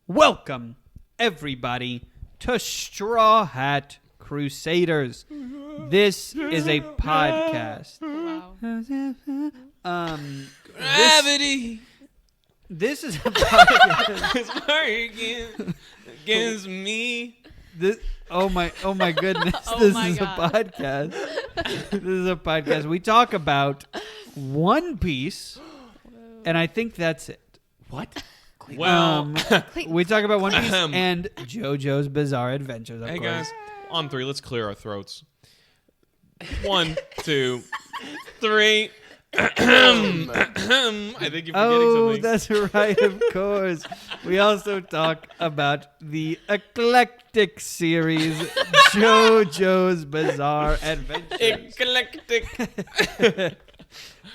Welcome, everybody, to Straw Hat Crusaders. This is a podcast. Wow. Gravity This is a podcast. is working against me. Oh my goodness! Oh This my is God. a podcast. This is a podcast. We talk about One Piece, and I think that's it. What? Well, We talk about One Piece and JoJo's Bizarre Adventures. Of hey course. guys, on three, let's clear our throats. 1, 2, 3. I think you're forgetting Oh, something. that's right, of course. We also talk about the eclectic series, JoJo's Bizarre Adventures. Eclectic.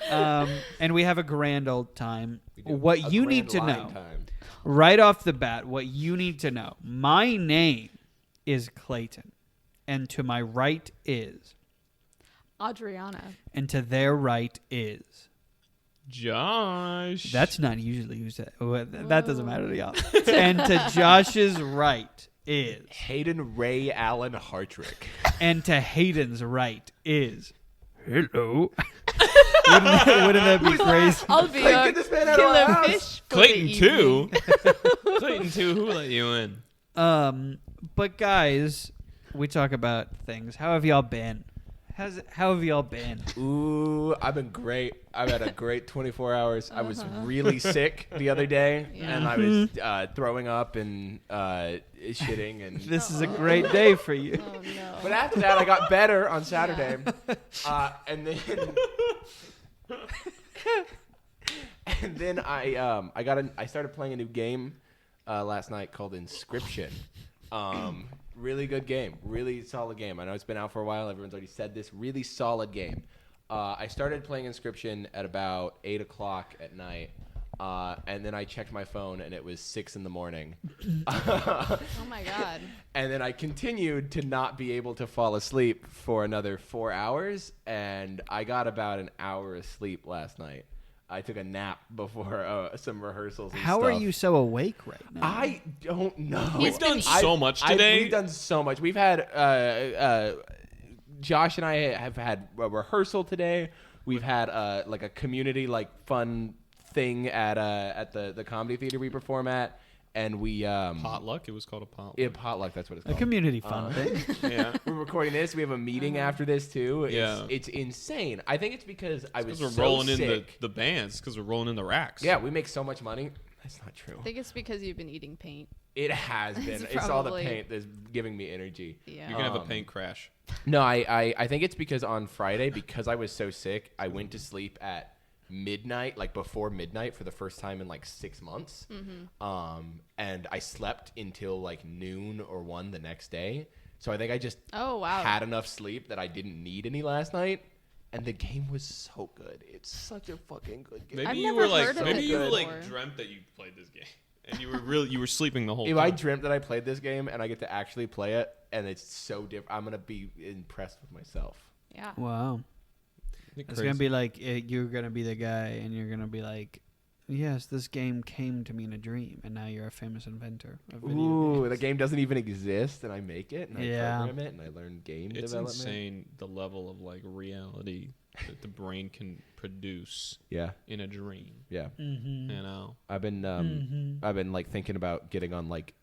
And we have a grand old time. What A you grand need to line know, time. right off the bat, what you need to know. My name is Clayton, and to my right is, Adriana. and to their right is. Josh. That's not usually used. That doesn't matter to y'all. And to Josh's right is. Hayden Ray Allen Hartrick. And to Hayden's right is. Hello. wouldn't that be crazy? I'll be Like, a get this man out of our killer house. fish for Clayton the 2. evening. Clayton 2, who let you in? But guys, we talk about things. How have y'all been? How have y'all been? Ooh, I've been great. I've had a great 24 hours. I was really sick the other day, Yeah. and I was throwing up and shitting. And This is a great day for you. Oh no. but after that, I got better on Saturday, and then and then I started playing a new game last night called Inscription. Really good game. Really solid game. I know it's been out for a while. Everyone's already said this. Really solid game. I started playing Inscription at about 8 o'clock at night. And then I checked my phone and it was 6 in the morning. Oh my god. And then I continued to not be able to fall asleep for another 4 hours. And I got about an hour of sleep last night. I took a nap before some rehearsals and How are stuff. you so awake right now? I don't know. He's We've done been- so much today. We've done so much. We've had Josh and I have had a rehearsal today. We've had like a community fun thing at the comedy theater we perform at, and we Potluck. It was called a potluck. yeah, potluck. That's what it's A called. community fun thing. Yeah. We're recording this. We have a meeting after this too. Yeah. It's insane. I think it's because I was Because so we're rolling sick. in the bands. Because we're rolling in the racks. Yeah, we make so much money. That's not true. I think it's because you've been eating paint. It has been. It's It's all the probably- paint that's giving me energy. Yeah. You're going to have a paint crash. No, I think it's because on Friday, because I was so sick, I went to sleep at midnight, like before midnight for the first time in like 6 months. And I slept until like noon or 1 the next day. So I think I just Oh wow. had enough sleep that I didn't need any last night. And the game was so good. It's such a fucking good game. Maybe I've you never were like, heard of maybe it you before. dreamt that you played this game, and you were sleeping the whole If time. I dreamt that I played this game and I get to actually play it and it's so different, I'm going to be impressed with myself. Yeah. Wow. You're It's crazy. going to be like, you're going to be the guy, and you're going to be like, yes, this game came to me in a dream, and now you're a famous inventor of video Ooh, games. the game doesn't even exist, and I make it, and Yeah. I program it, and I learn game It's development. insane the level of like reality that the brain can produce Yeah, in a dream. yeah. Mm-hmm. You know. I've been like thinking about getting on like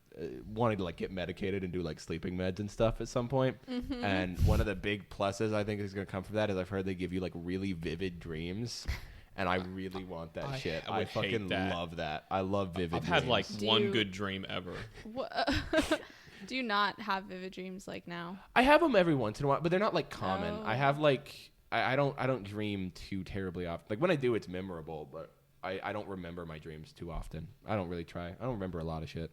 wanting to like get medicated and do like sleeping meds and stuff at some point. And one of the big pluses I think is going to come from that is I've heard they give you like really vivid dreams. And I really want that shit. I would I fucking hate that. love that. I love vivid I've dreams. had like Do one you- good dream ever. Do you not have vivid dreams like now? I have them every once in a while, but they're not like common. Oh. I have like I don't dream too terribly often. Like when I do, it's memorable, but I don't remember my dreams too often. I don't really try. I don't remember a lot of shit.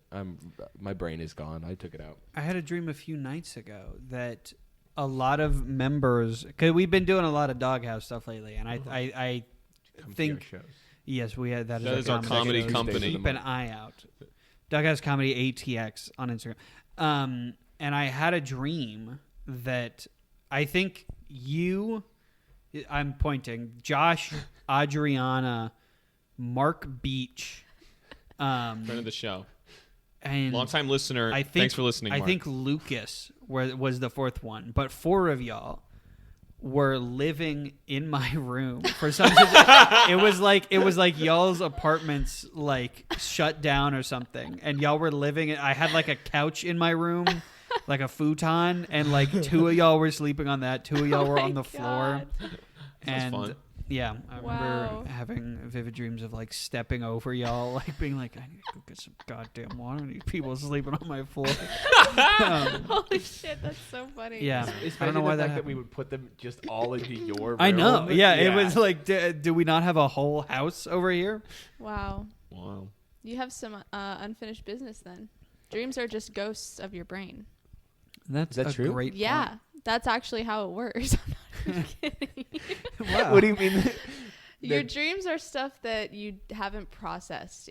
My brain is gone. I took it out. I had a dream a few nights ago that a lot of members, because we've been doing a lot of Doghouse stuff lately, and I Come think to our shows. yes, we had that That is our comedy shows. company. Keep an eye out. Doghouse Comedy ATX on Instagram. And I had a dream that I think I'm pointing, Josh, Adriana, Mark Beach, Friend of the show. And Long-time listener, thanks for listening, I Mark. think Lucas was the fourth one, but 4 of y'all were living in my room for some reason. it was like y'all's apartments like shut down or something, and y'all were living. I had like a couch in my room, like a futon, and like 2 of y'all were sleeping on that. 2 of y'all were on the floor. Sounds fun. Yeah, I remember having vivid dreams of like stepping over y'all, like being like, I need to go get some goddamn water. I need people sleeping on my floor. Holy shit, that's so funny. Yeah, Especially I don't know why the that fact that happened. we would put them just all into your room. I know. Yeah, it was like, do we not have a whole house over here? Wow. Wow. You have some unfinished business then. Dreams are just ghosts of your brain. That's Is that a true? great Yeah, that's actually how it works. I'm not kidding. point. Wow. What do you mean? Your dreams are stuff that you haven't processed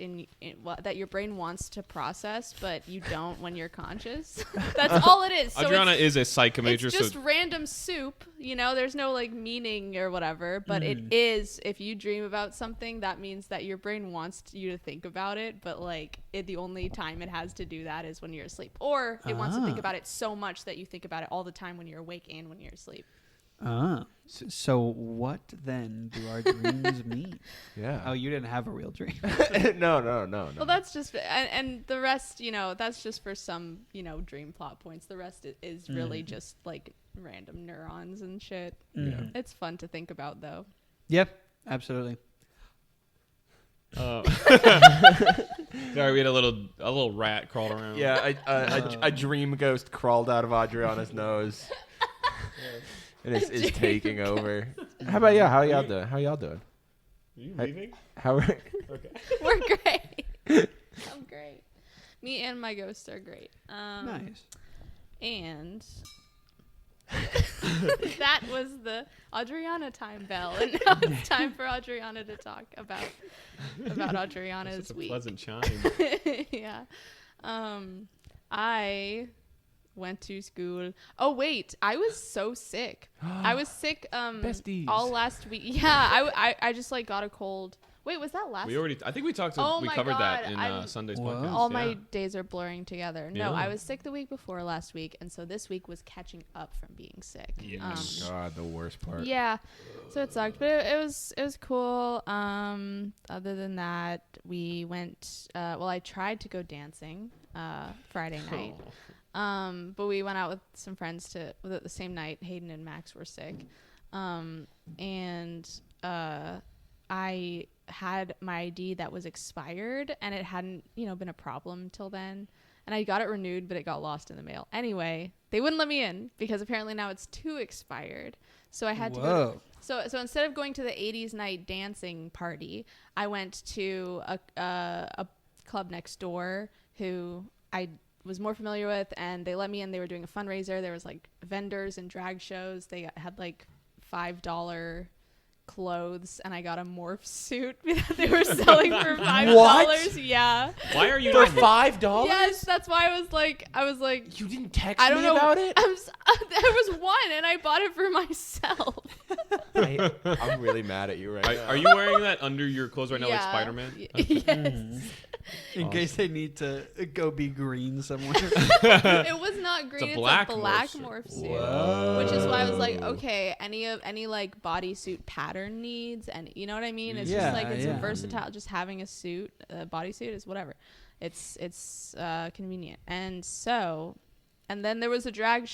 that your brain wants to process, but you don't when you're conscious. That's all it is. So Adriana is a psych major, it's just so random soup. There's no like meaning or whatever, but it is. If you dream about something, that means that your brain wants you to think about it, but like the only time it has to do that is when you're asleep, or it wants to think about it so much that you think about it all the time when you're awake and when you're asleep. So what then do our dreams mean? Yeah. Oh, you didn't have a real dream. No. Well, that's just and the rest, that's just for some, dream plot points. The rest is really just like random neurons and shit. Yeah. It's fun to think about though. Yep, absolutely. sorry, we had a little rat crawled around. Yeah, a dream ghost crawled out of Adriana's nose. And is taking over. How about y'all? How y'all doing? How y'all doing? Are you leaving? How are Okay. We're great. I'm great. Me and my ghosts are great. Nice. And that was the Adriana time bell, and now it's time for Adriana to talk about Adriana's Such a week. pleasant chime. Yeah. I went to school. Oh wait, I was so sick. I was sick Besties. all last week. Yeah, I just like got a cold. Wait, was that last? I think we talked. Oh we my covered that God, in Sunday's Whoa. podcast. all yeah. my days are blurring together. No, Yeah. I was sick the week before last week, and so this week was catching up from being sick. Yes. God, the worst part. Yeah, so it sucked, but it was cool. Other than that, we went. I tried to go dancing Friday night. But we went out with some friends the same night. Hayden and Max were sick. I had my ID that was expired, and it hadn't, been a problem till then. And I got it renewed, but it got lost in the mail. Anyway, they wouldn't let me in because apparently now it's too expired. So I had to go. So instead of going to the 80s night dancing party, I went to a club next door who I was more familiar with, and they let me in. They were doing a fundraiser. There was like vendors and drag shows. They had like $5 clothes, and I got a morph suit that they were selling for $5. What? Yeah. Why are you For not? $5? Yes, that's why I was like, You didn't text I don't me know about it? there was one, and I bought it for myself. I'm really mad at you right now. Are you wearing that under your clothes right now, like Yeah. Spider-Man? Yes. In case they need to go be green somewhere. It was not green. It's a black black morph morph suit. suit. Whoa. Which is why I was like, okay, any like bodysuit pattern needs, and you know what I mean? It's Yeah, just like it's yeah. versatile. Just having a suit, a bodysuit is whatever. It's convenient. And then there was a drag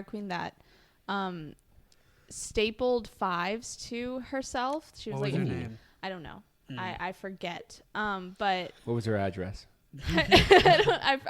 queen that stapled fives to herself. She was What was like, her name? I don't know. I forget. But What was her address? I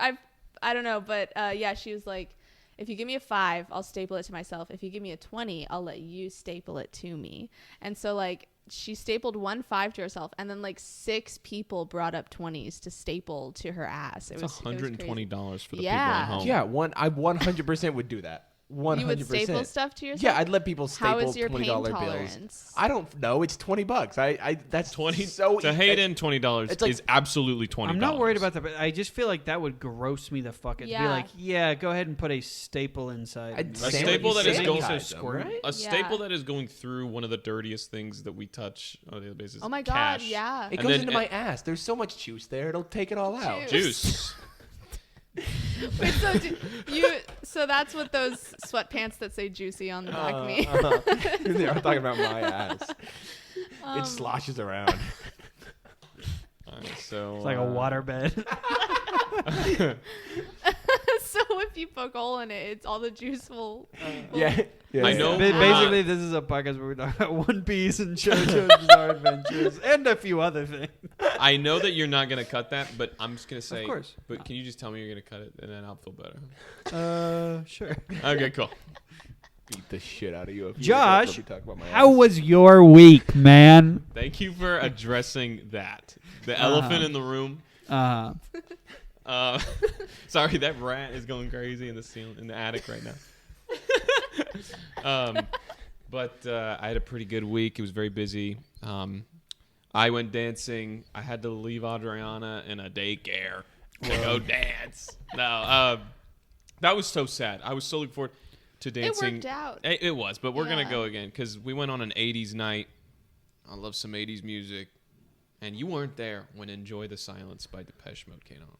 don't know, but yeah, she was like, if you give me a 5, I'll staple it to myself. If you give me a 20, I'll let you staple it to me. And so like she stapled 1 5 to herself, and then like 6 people brought up 20s to staple to her ass. It It's was $120 for the Yeah. people at home. Yeah, I 100% would do that. 100%. You would staple stuff to yourself? Yeah, I'd let people staple How is your $20 pain bills. tolerance? I don't know. It's $20. That's 20 so to Hayden, $20 it's like- is absolutely $20. I'm not worried about that, but I just feel like that would gross me the fuck out. To be Yeah. like, yeah, go ahead and put a staple inside. I'd A staple that is Make going me so sanitize them, squirmy. right? A staple that is going through one of the dirtiest things that we touch on a daily basis. Oh my cash. god, yeah. It And goes then- into my ass. There's so much juice there. It'll take it all out. Juice. Wait, so that's what those sweatpants that say juicy on the back mean. Yeah, I'm talking about my ass. It sloshes around. Alright, so It's like a waterbed. So if you poke a hole in it, it's all the juice will. Yeah. I know. Basically, this is a podcast where we talk about One Piece and JoJo's Bizarre Adventures and a few other things. I know that you're not gonna cut that, but I'm just gonna say. Of course. But can you just tell me you're gonna cut it, and then I'll feel better. Sure. Okay, cool. Beat the shit out of you. If you Josh, let me talk about my how ass. was your week, man? Thank you for addressing that. The elephant in the room. Sorry, that rat is going crazy in the ceiling, in the attic right now. But I had a pretty good week. It was very busy. I went dancing. I had to leave Adriana in a daycare to go dance. No, that was so sad. I was so looking forward to dancing. It worked out. It was, but we're gonna Yeah. go again because we went on an '80s night. I love some '80s music, and you weren't there when "Enjoy the Silence" by Depeche Mode came on,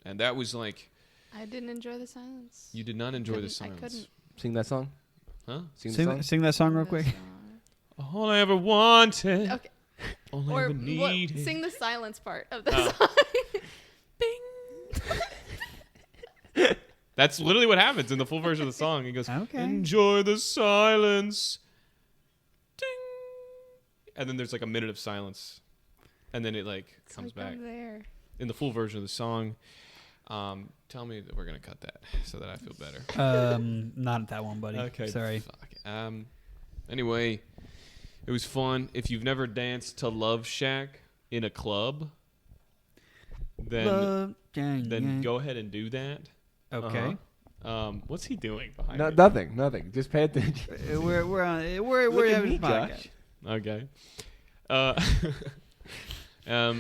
and that was like I didn't enjoy the silence. you did not enjoy the Couldn't- I silence. couldn't. Sing that song? Huh? Sing the song? Sing that song real quick. All I ever wanted, Okay. all I Or ever needed. sing the silence part of the Oh. song. Bing. That's literally what happens in the full version of the song. He goes, Okay. "Enjoy the silence." Ding. And then there's like a minute of silence. And then it like It's comes like back I'm there. in the full version of the song. Tell me that we're going to cut that so that I feel better. Not that one, buddy. Okay. Sorry. Fuck. Anyway, it was fun. If you've never danced to Love Shack in a club, then go ahead and do that. Okay. What's he doing behind No, me? nothing. Just pay attention. We're on. We're Look at having me, a podcast. Okay.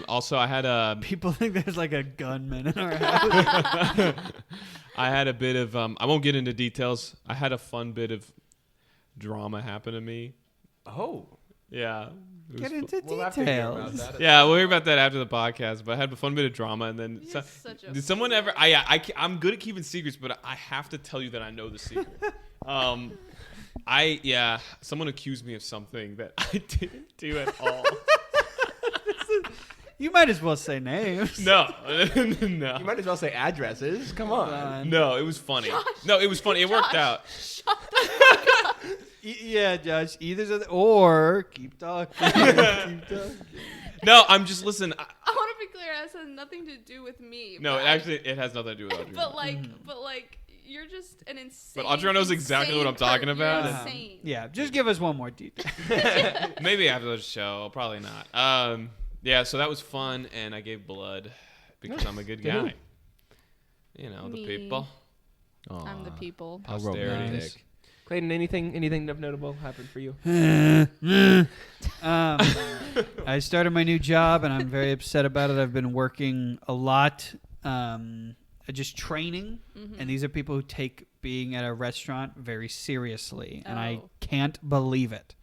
Also, I had a People think there's like a gunman in our house. I had a bit of I won't get into details. I had a fun bit of drama happen to me. Oh. Yeah. It was Get fu- into We'll have to hear about details. that. Yeah, we'll hear about that after the podcast. But I had a fun bit of drama, and then You're such a did someone ever? I'm good at keeping secrets, but I have to tell you that I know the secret. Someone accused me of something that I didn't do at all. You might as well say names. No, You no, might as well say addresses. Come on. no. It was funny. No, it was funny. It worked out. Yeah, Josh. Either or keep talking. Keep talking. No, I'm just listen. I want to be clear. It has nothing to do with me. No, but actually, it has nothing to do with Audrey. But like, you're just an insane. But Audrey knows exactly what I'm talking about. You're insane. Yeah, just give us one more detail. Maybe after the show, probably not. Yeah, so that was fun, and I gave blood because I'm a good To who? guy. You know, the Me. people. I'm the people. How Posterity. romantic. Clayton, anything notable happened for you? I started my new job, and I'm very upset about it. I've been working a lot, just training, and these are people who take being at a restaurant very seriously, and I Oh. can't believe it.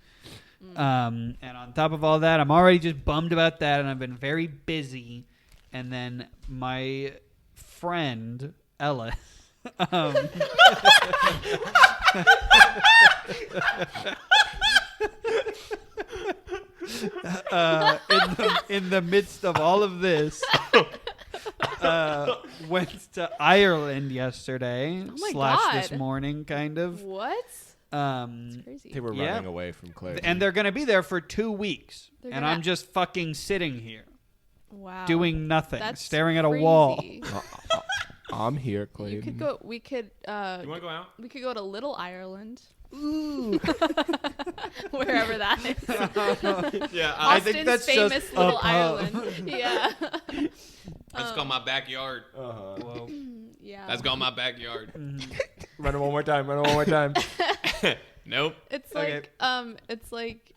And on top of all that, I'm already just bummed about that, and I've been very busy. And then my friend Ella, in the midst of all of this, went to Ireland yesterday Oh my / this God. morning, kind of. What? Um, Crazy. They were Yeah. running away from Claire. and they're going to be there for 2 weeks. They're And gonna- I'm just fucking sitting here Wow. doing nothing, That's staring at a wall. crazy. I'm here, Clayton. You could go. We could. You want to go out? We could go to Little Ireland. Ooh. Wherever that is. Yeah, I think Austin's that's famous just Little a pub. Ireland. Yeah. Let's go my backyard. Uh-huh. Whoa. Yeah. Let's go my backyard. Run it one more time. Nope. It's Okay. it's like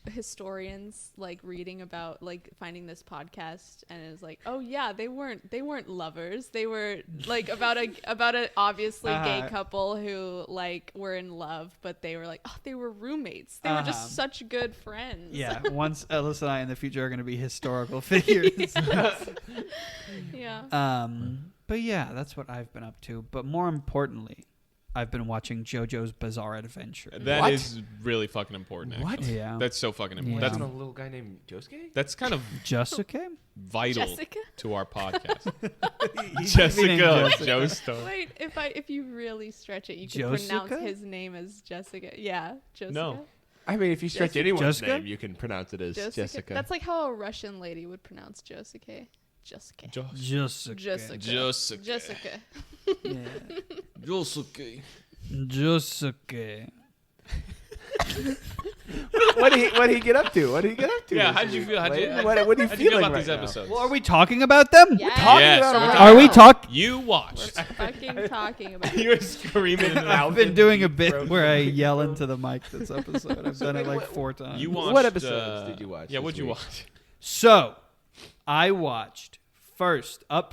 historians like reading about like finding this podcast and it's like, oh yeah, they weren't lovers. They were like about a obviously gay couple who like were in love, but they were like, oh, they were roommates. They were just such good friends. Yeah, once Ellis and I in the future are going to be historical figures. Yeah. But yeah, that's what I've been up to. But more importantly, I've been watching JoJo's Bizarre Adventure. That is really fucking important. Actually. What? Yeah. That's so fucking important. Yeah. That's a little guy named Josuke? That's kind of Jessica? vital Jessica? to our podcast. He's Jessica reading Jessica. Joestar. Wait, if you really stretch it, you could Josica? pronounce his name as Jessica. Yeah, Jessica. No. I mean, if you stretch Jessica? anyone's Jessica? name, you can pronounce it as Jessica. That's like how a Russian lady would pronounce Josica. Jessica. Jessica. Jessica. Jessica. Jessica. Yeah. Josuke. Jessica. What did he get up to? Yeah, how did you feel? What do you What are you feel feeling about right these now? episodes? Well, are we talking about them? Yeah. Talking Yes, about we're it right talking Are we now. talking? You watched. Fucking talking about You were screaming in the I've been doing a bit where I yell into the mic this episode. I've done it like 4 times. You watched. What episodes did you watch Yeah, this what'd you week? watch? So, I watched first. I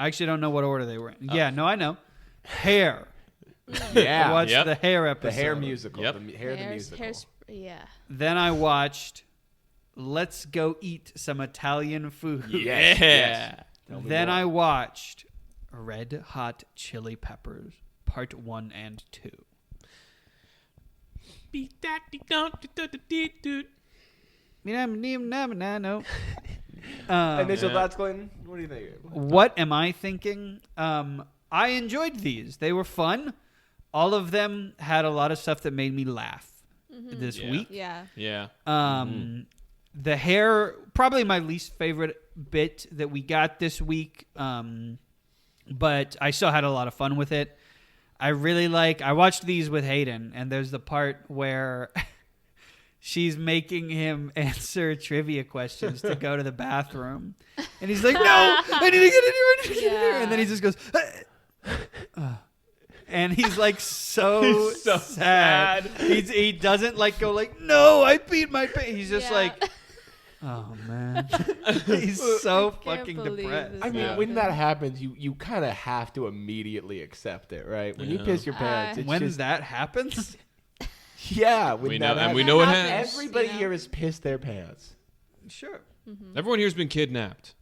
actually don't know what order they were in. Yeah, no, I know. Hair. I Yeah. watched Yep. the Hair episode. The hair musical. Yep. The hair the musical. yeah. Then I watched Let's Go Eat Some Italian Food. Yes, Yeah. yes. Tell me Then more. I watched Red Hot Chili Peppers Part 1 and 2. No. Initial Yeah. thoughts, Clinton? What do you think? What am I thinking? I enjoyed these. They were fun. All of them had a lot of stuff that made me laugh this Yeah. week. Yeah. Yeah. The hair, probably my least favorite bit that we got this week. But I still had a lot of fun with it. I watched these with Hayden, and there's the part where she's making him answer trivia questions to go to the bathroom. And he's like, no, I need to get in here. Yeah. And then he just goes, and he's like so, He's so sad. sad. He doesn't like go like, no, I peed my pants. He's just Yeah. like, oh man. He's so I can't fucking believe depressed. this I mean, Yeah. when that happens, you kind of have to immediately accept it, right? When you Yeah. piss your pants, it's When just that happens, yeah. When We that know, and we happens, know what happens. happens. everybody You know? here has pissed their pants. sure. Everyone here's been kidnapped.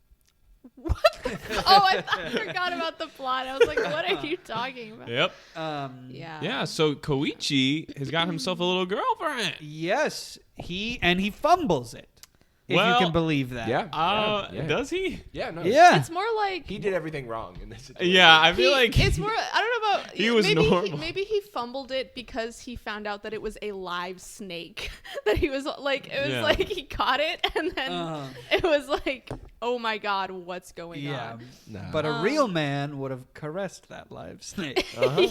Oh, I forgot about the plot. I was like, what are you talking about? Yep. Yeah. Yeah. So Koichi has got himself a little girlfriend. Yes, he fumbles it. If Well, you can believe that. Yeah. Does he? Yeah. No. Yeah. It's more like He did everything wrong in this situation. Yeah, I feel like it's more. I don't know about. He was maybe normal. Maybe he fumbled it because he found out that it was a live snake. That he was like, it was Yeah. like he caught it, and then Uh-huh. it was like, oh my god, what's going Yeah. on? Nah. But a real man would have caressed that live snake.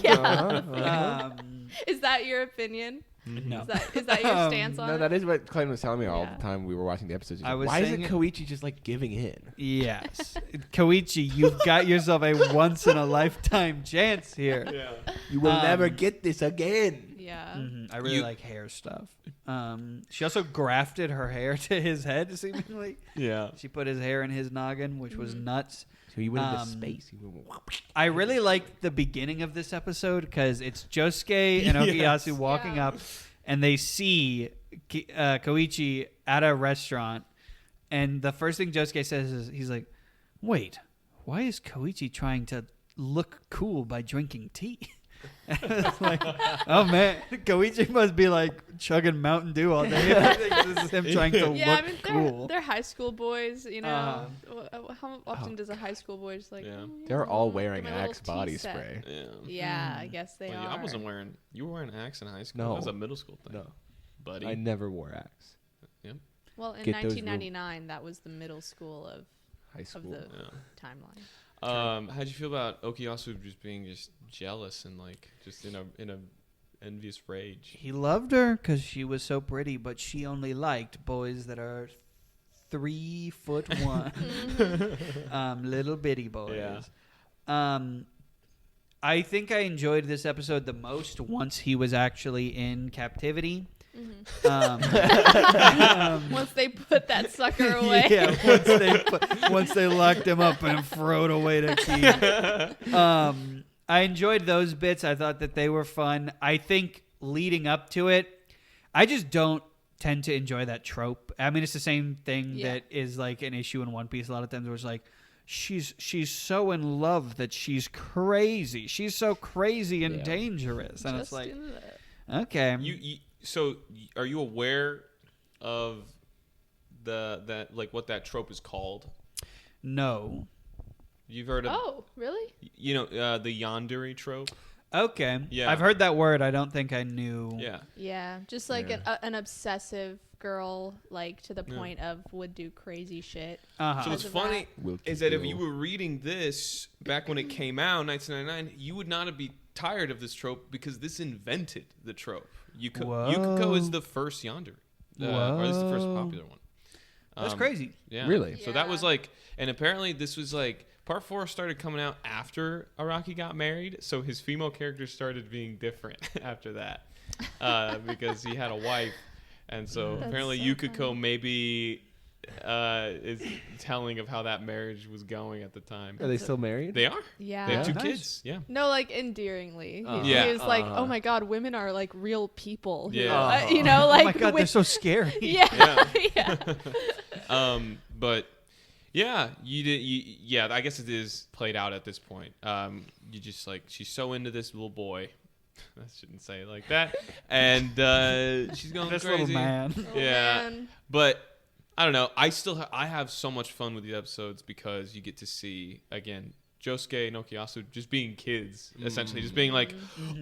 Yeah. um, Is that your opinion? no. Is that your stance on No, it? that is what Clayton was telling me all Yeah. the time we were watching the episodes. He's I like, was why isn't saying it- Koichi just like giving in? Yes. Koichi, you've got yourself a once in a lifetime chance here. Yeah. You will never Um, get this again. Yeah. Mhm. I really You- like hair stuff. She also grafted her hair to his head, seemingly. Yeah. She put his hair in his noggin, which was nuts. So he went into Um, space. He went, I really liked the beginning of this episode because it's Josuke and Yes. Okuyasu walking Yeah. up, and they see Koichi at a restaurant, and the first thing Josuke says is, he's like, wait, why is Koichi trying to look cool by drinking tea? And I was like, oh man, Koichi must be like chugging Mountain Dew all day. This is him trying to Yeah, I look mean cool. they're high school boys, you know. How often Oh. does a high school boy just like? Yeah. "Oh, they're yeah, all get wearing my little Axe tea body set." spray. Yeah. Yeah, I guess they Well, are. I wasn't wearing. You were wearing Axe in high school. No. That was a middle school thing. No, Buddy. I never wore Axe. Well, in Get those 1999, that was the middle school of High school. the Yeah. timeline. How'd you feel about Okuyasu just being just jealous and like just in a envious rage? He loved her because she was so pretty, but she only liked boys that are 3'1", little bitty boys. Yeah. I think I enjoyed this episode the most once he was actually in captivity. Once they put that sucker away. Yeah, once they locked him up and throw it away to keep. I enjoyed those bits. I thought that they were fun. I think leading up to it, I just don't tend to enjoy that trope. I mean, it's the same thing that is like an issue in One Piece a lot of times where it's like, she's so in love that she's crazy. She's so crazy and dangerous. And it's like, okay. So are you aware of that like what that trope is called? No. You've heard of? Oh, really? You know the yandere trope. Okay. Yeah. I've heard that word. I don't think I knew. Yeah. Yeah, just like an obsessive girl, like to the point of would do crazy shit. Uh-huh. So what's Because of funny Will is that if kill. you were reading this back when it came out, 1999, you would not be tired of this trope because this invented the trope. Yukiko is the first yandere, or at least the first popular one. That's crazy. Yeah. Really? So that was like, and apparently this was like, part 4 started coming out after Araki got married, so his female characters started being different after that because he had a wife, and so That's apparently so Yukiko funny. maybe is telling of how that marriage was going at the time. Are they still married? They are. Yeah. They have 2 Nice. kids. Yeah. No, like endearingly. He Yeah. was like, "Oh my god, women are like real people." who- Yeah. you know, like Oh my God, they're with- so scary. yeah, yeah. But yeah, yeah, I guess it is played out at this point. You just like, she's so into this little boy. I shouldn't say it like that. And she's going This crazy. little man. Oh, Yeah. man. But I don't know. I have so much fun with these episodes because you get to see, again, Josuke and Okuyasu just being kids, essentially. Just being like,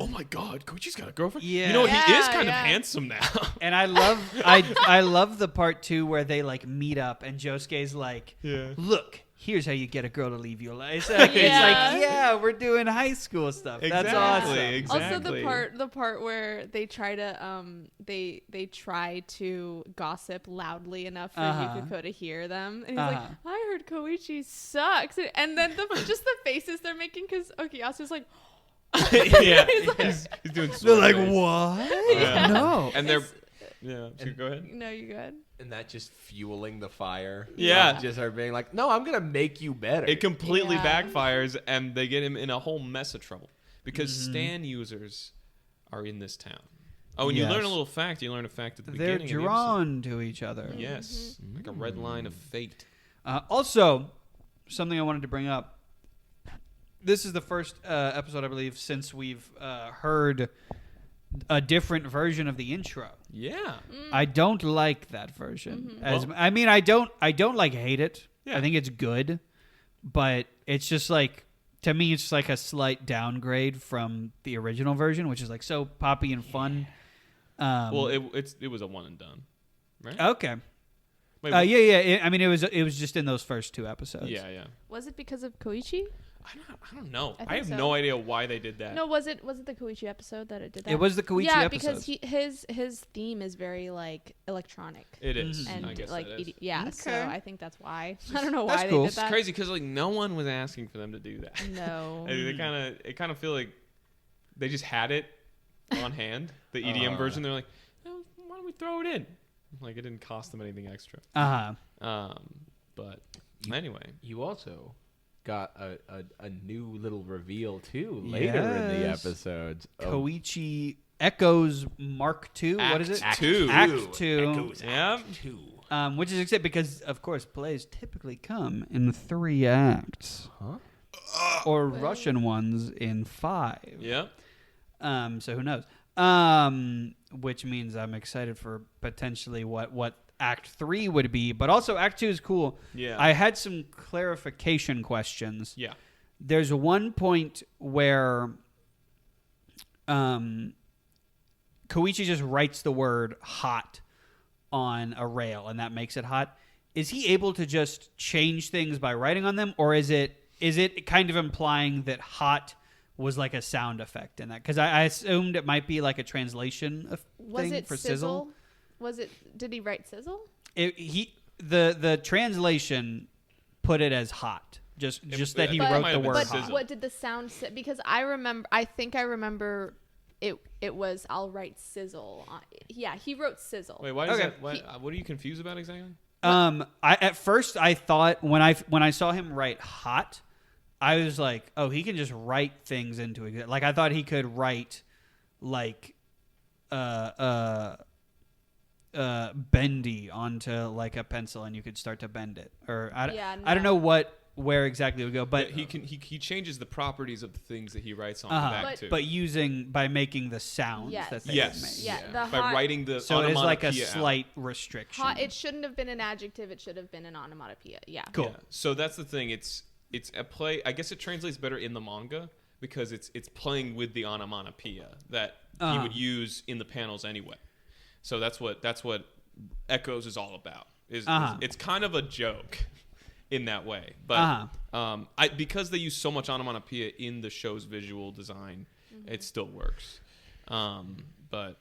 oh my God, Koichi's got a girlfriend? Yeah. You know, he is Yeah, kind of yeah. handsome now. And I love the part too where they like meet up and Josuke's like, look, here's how you get a girl to leave you alone. It's like, Yeah. we're doing high school stuff. That's Exactly, awesome. exactly. Also, the part where they try to they try to gossip loudly enough for Yukiko to hear them, and he's like, "I heard Koichi sucks," and then just the faces they're making because Okuyasu's like, Yeah. He's doing They're sword like, face. what? Yeah. No. And they're, It's- so go ahead. "No, you good." And that just fueling the fire. Yeah. Just her being like, no, I'm going to make you better. It completely Yeah. backfires, and they get him in a whole mess of trouble because Stan users are in this town. Oh, and you learn a Yes. little fact. You learn a fact at the They're beginning. Of the drawn to each other. episode. Yes, like a red line of fate. Also, something I wanted to bring up. This is the first episode, I believe, since we've heard a different version of the intro. Yeah. I don't like that version. Well- I mean, I don't like hate it. Yeah. I think it's good, but it's just like, to me, it's like a slight downgrade from the original version, which is like so poppy and fun. Well, it was a one and done, right? Okay. Wait, Yeah. I mean, it was just in those first 2 episodes. yeah. Was it because of Koichi? I don't know. I think I have so. no idea why they did that. No, was it the Koichi episode that it did that? It was the Koichi yeah, episode. because his theme is very like electronic. It is. And I guess like it is. yeah, so Okay. I think that's why. I don't know why That's they cool. did It's that. crazy because like no one was asking for them to do that. No. They kind of feel like they just had it on hand, the EDM version. They're like, oh, why don't we throw it in? Like it didn't cost them anything extra. But anyway, You also got a new little reveal, too, later in the Yes. episodes. Koichi Echoes Mark II. What is it? Act two. Act 2. Echoes Yeah. Act 2. Which is exciting because, of course, plays typically come in 3 acts. Huh? Or Russian ones in 5. yeah. So who knows? Which means I'm excited for potentially what Act 3 would be. But also Act 2 is cool. Yeah. I had some clarification questions. Yeah. There's one point where Koichi just writes the word hot on a rail and that makes it hot. Is he able to just change things by writing on them, or is it kind of implying that hot was like a sound effect in that? Because I assumed it might be like a translation Was thing it for sizzle? Was it? Did he write sizzle? The translation put it as hot. Just that he But- wrote might the have been word But sizzle. hot. what did the sound say? Because I think I remember it was I'll write sizzle. Yeah, he wrote sizzle. Wait, why is Okay. that? What are you confused about exactly? At first I thought when I saw him write hot, I was like, oh, he can just write things into it. Like I thought he could write like bendy onto like a pencil and you could start to bend it. Or I don't know where exactly it would go, but he changes the properties of the things that he writes on the uh-huh. back too. but by making the sounds Yes. that they yes, make. Yeah, the by hot- writing the So it is like a onomatopoeia out. slight restriction. Hot. It shouldn't have been an adjective. It should have been an onomatopoeia. Yeah. Cool. Yeah. So that's the thing. It's a play. I guess it translates better in the manga because it's playing with the onomatopoeia that he would use in the panels anyway. So that's what Echoes is all about. It's kind of a joke in that way, but because they use so much onomatopoeia in the show's visual design, it still works. But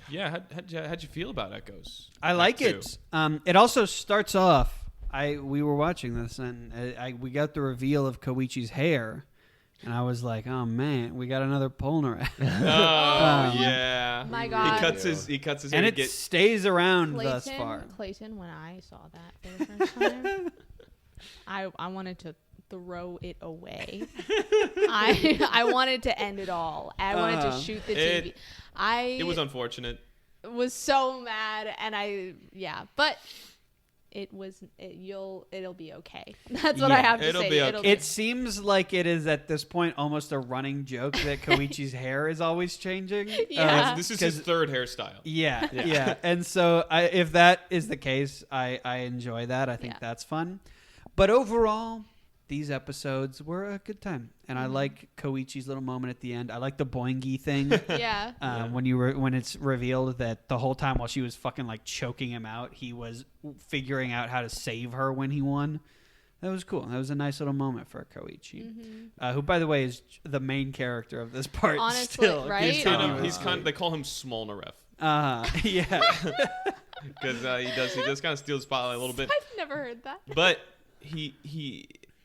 yeah, how'd you feel about Echoes? I like it. It also starts off. We were watching this and we got the reveal of Koichi's hair, and I was like, oh man, we got another Polnareff. Oh yeah, My God. He cuts his hair And to it get. stays around thus far. Clayton, when I saw that for the first time, I wanted to throw it away. I wanted to end it all. I wanted to shoot the TV. It was unfortunate. was so mad, and but it'll be okay. That's what I have to it'll say. be okay. It seems like it is at this point almost a running joke that Koichi's hair is always changing. Yeah. This is his third hairstyle. Yeah. And so if that is the case, I enjoy that. I think that's fun. But overall, these episodes were a good time. And I like Koichi's little moment at the end. I like the boingy thing. Yeah. When it's revealed that the whole time while she was fucking like choking him out, he was figuring out how to save her when he won. That was cool. That was a nice little moment for Koichi, who, by the way, is the main character of this part. Honestly, still. right? He's kind of. They call him Smolnareff Yeah. because he does kind of steal the spotlight a little bit. I've never heard that. But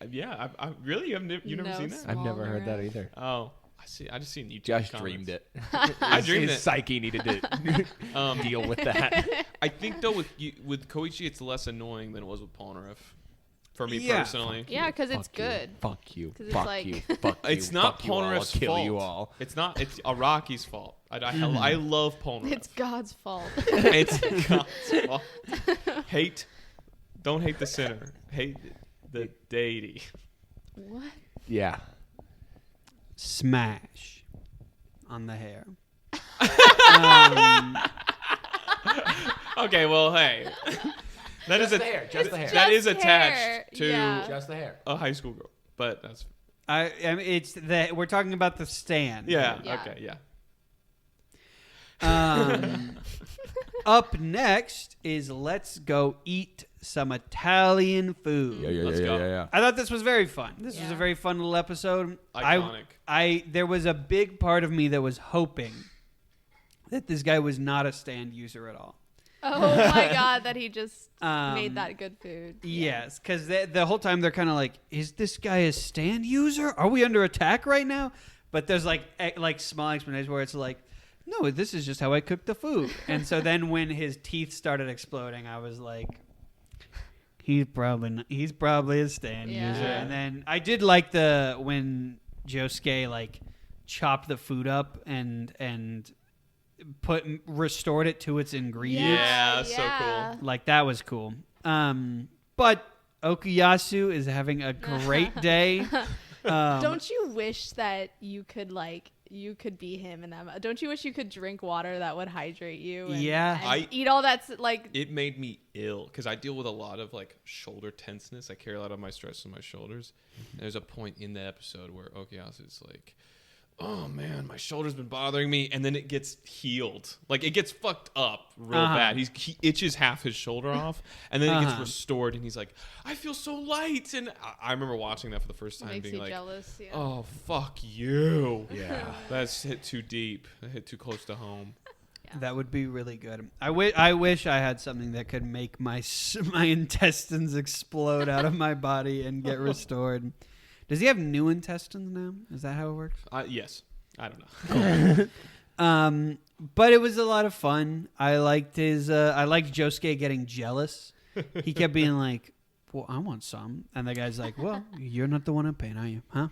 I really you've never seen that? I've never heard that either. Oh, I just seen YouTube. Josh comments. dreamed it. I dreamed His it. psyche needed to deal with that. I think though with Koichi it's less annoying than it was with Polnareff. For me Yeah. personally. Yeah, because it's Fuck you. good. Fuck you. 'Cause it's Fuck like- you. Fuck you. It's not fuck you all, I'll Polnareff's kill fault. you all. It's Araki's fault. I love Polnareff. It's God's fault. It's God's fault. Don't hate the sinner. Hate the deity. What? Yeah. Smash on the hair. Okay, well, hey. That is Just the hair. Just the hair. that is Just attached hair, to yeah. Just the hair. a high school girl. But that's I mean, it's we're talking about the stand. yeah. Yeah. Okay, yeah. Up next is let's go eat some Italian food. Let's go. I thought this was very fun. This was Yeah. a very fun little episode. Iconic. There was a big part of me that was hoping that this guy was not a stand user at all. Oh my God, that he just Um, made that good food. Yes, because the whole time they're kind of like, is this guy a stand user? Are we under attack right now? But there's like small explanations where it's like, no, this is just how I cook the food. And so then when his teeth started exploding, I was like, he's probably a stand Yeah. user. And then I did like when Josuke like chopped the food up and restored it to its ingredients. Yeah, so cool. Like that was cool. But Okuyasu is having a great day. Don't you wish that you could be him in that? Don't you wish you could drink water that would hydrate you? And, Yeah. and eat all that's like. It made me ill because I deal with a lot of like shoulder tenseness. I carry a lot of my stress on my shoulders. There's a point in the episode where Okuyasu is like, oh man, my shoulder's been bothering me, and then it gets healed. Like it gets fucked up real bad. He itches half his shoulder off, and then it gets restored, and he's like, I feel so light. And I remember watching that for the first time, Makes being you like, jealous. Yeah. oh fuck you. Yeah. That's hit too deep. That hit too close to home. That would be really good. I wish I had something that could make my intestines explode out of my body and get restored. Does he have new intestines now? Is that how it works? Yes. I don't know. But it was a lot of fun. I liked Josuke getting jealous. He kept being like, well, I want some. And the guy's like, well, you're not the one in pain, are you? Huh?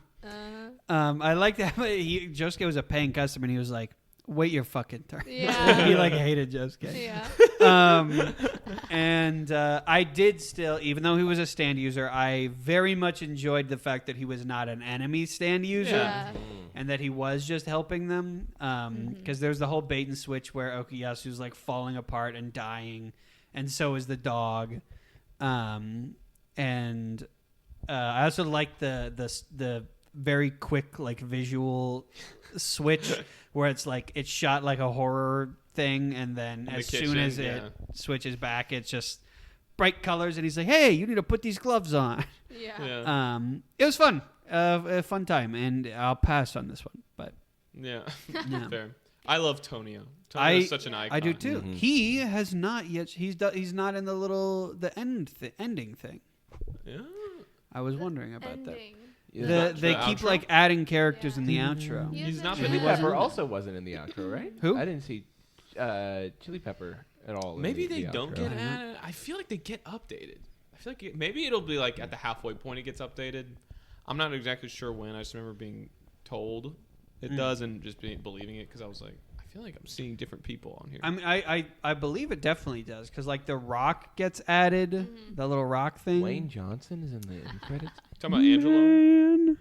I liked that. Josuke was a paying customer, and he was like, wait your fucking turn. Yeah. He like hated Josuke. Yeah. And I did still, even though he was a stand user, I very much enjoyed the fact that he was not an enemy stand user. Yeah. And that he was just helping them. Because there's the whole bait and switch where Okuyasu's like falling apart and dying. And so is the dog. And I also like the very quick like visual switch where it's like it's shot like a horror thing, and then as soon as it switches back, it's just bright colors, and he's like, "Hey, you need to put these gloves on." Yeah. It was fun, a fun time, and I'll pass on this one, but Yeah. yeah. Fair. I love Tonio. Tonio's such an icon. I do too. Mm-hmm. He has not yet. He's not in the ending thing. Yeah. I was wondering about that. Yeah. They keep outro? like adding characters in the outro. He's not Chili been Pepper also wasn't in the outro, right? Who? I didn't see Chili Pepper at all. in Maybe the they don't outro. get added. I feel like they get updated. I feel like maybe it'll be like at the halfway point it gets updated. I'm not exactly sure when. I just remember being told it does and just believing it because I was like, I feel like I'm seeing different people on here. I mean, I believe it definitely does because like the Rock gets added, the little Rock thing. Wayne Johnson is in the end credits. Talking about Angelo. Man.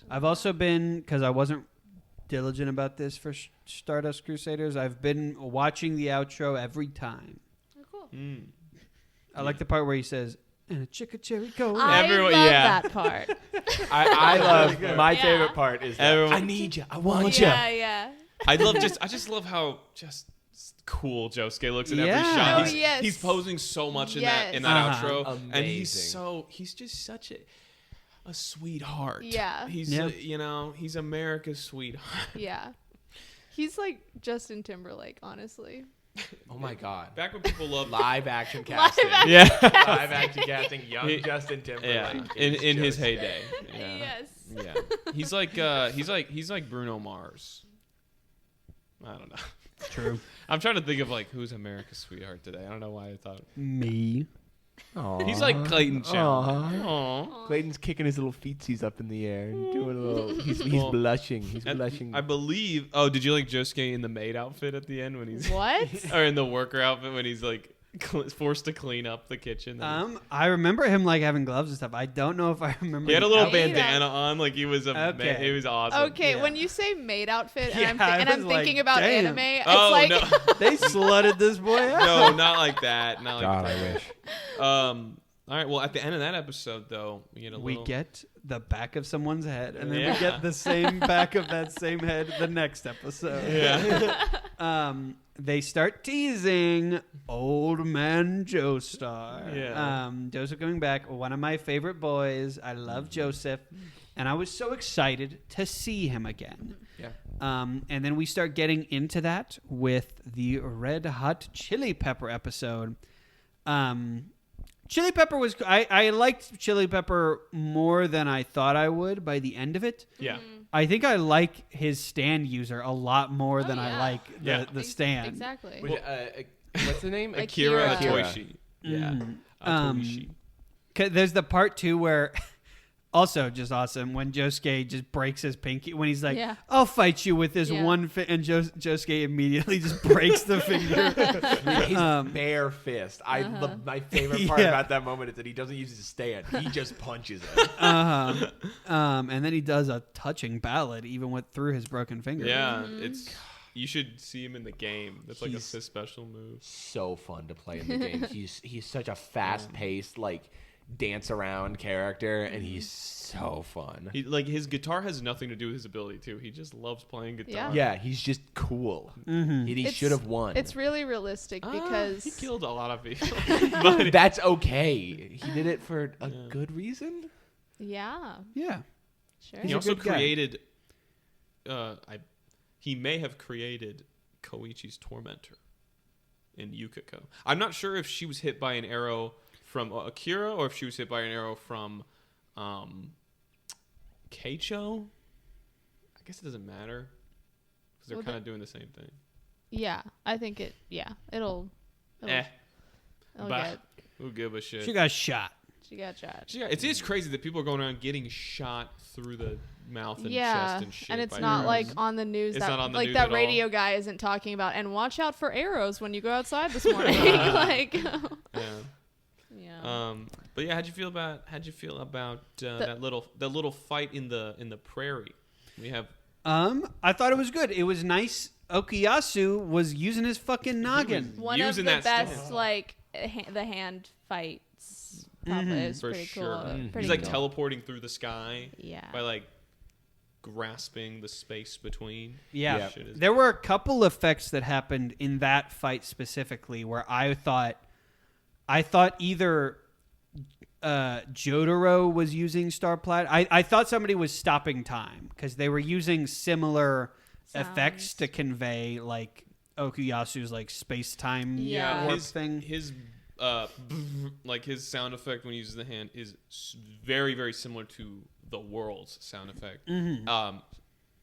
I've also been, because I wasn't diligent about this for Stardust Crusaders, I've been watching the outro every time. Oh, cool. I like the part where he says, "And a chicka cherry cola." Everyone- I love yeah. that part. I love my Yeah. favorite part is that Everyone- I need you. I want you. Yeah. I just love how just cool Josuke looks in every Yeah. shot. Oh, He's, yes. he's posing so much in Yes. that Uh-huh. outro, and Amazing. he's just such a sweetheart. Yeah. He's he's America's sweetheart. Yeah. He's like Justin Timberlake, honestly. Oh my god. Back when people loved Live action casting. action yeah, Live action casting. Young He- Justin Timberlake. yeah, in his Josuke. heyday. Yeah. Yes. Yeah, he's like Bruno Mars. I don't know. True. I'm trying to think of like who's America's sweetheart today. I don't know why I thought Me. he's like Clayton Chandler. Aw. Aw. Clayton's kicking his little feetsies up in the air and doing a little. He's Well, blushing. He's And blushing. I believe. Oh, did you like Josuke in the maid outfit at the end when he's What? or in the worker outfit when he's like forced to clean up the kitchen? I remember him like having gloves and stuff. I don't know if I remember. He had a the little outfit. bandana on, like he was Okay. It was awesome. Okay, Yeah. when you say maid outfit and Yeah, I'm, I I'm was like, thinking about damn. anime, it's Oh like no, They slutted this boy out. no, not like that. Not like God, that. I wish. All right. Well, at the end of that episode, though, we get a We little. get the back of someone's head, and then Yeah. we get the same back of that same head the next episode. Yeah. They start teasing Old Man Joestar. Yeah. Joseph coming back, one of my favorite boys. I love Joseph, and I was so excited to see him again. Yeah. And then we start getting into that with the Red Hot Chili Pepper episode. Chili Pepper was... I liked Chili Pepper more than I thought I would by the end of it. Yeah. I think I like his stand user a lot more than I yeah. like Yeah. the stand. Exactly. Which, what's the name? Akira. Toishi. Yeah. Toishi. 'Cause there's the part too where... Also, just awesome when Josuke just breaks his pinky when he's like, Yeah. "I'll fight you with this Yeah. one," and Josuke immediately just breaks the finger. His bare fist. My favorite part Yeah. about that moment is that he doesn't use his stand. He just punches it. And then he does a touching ballad even through his broken finger. Yeah. It's. You should see him in the game. That's like He's- a special move. So fun to play in the game. He's such a fast paced like dance around character, and he's so fun. He like his guitar has nothing to do with his ability too. He just loves playing guitar. Yeah. Yeah, he's just cool. Mm-hmm. And he It's- should have won. It's really realistic because he killed a lot of people. But That's okay. He did it for a good reason. yeah, Yeah. sure. he He's a also good guy. created. He may have created Koichi's tormentor in Yukiko. I'm not sure if she was hit by an arrow from Akira or if she was hit by an arrow from Keicho. I guess it doesn't matter because they're kind of doing the same thing. Yeah, I think it. Yeah, it'll But get. who give a shit? She got shot. She got shot. It is crazy that people are going around getting shot through the mouth and Yeah, chest and shit. and it's by not arrows. like on the news. It's that not on the like news that at all. radio guy isn't talking about. And watch out for arrows when you go outside this morning. Like, yeah. But yeah, how'd you feel about that little fight in the prairie? We have. I thought it was good. It was nice. Okuyasu was using his fucking noggin. One of using the that best stand. like the hand fights. Probably is For pretty sure. cool. Pretty He's like cool. teleporting through the sky Yeah. by like grasping the space between. Yeah. Yeah. Shit is- There were a couple effects that happened in that fight specifically where I thought either Jotaro was using Star Plat. I thought somebody was stopping time because they were using similar effects Sounds. to convey like Okuyasu's like space time Yeah. warp his thing. his like his sound effect when he uses the hand is very, very similar to the world's sound effect.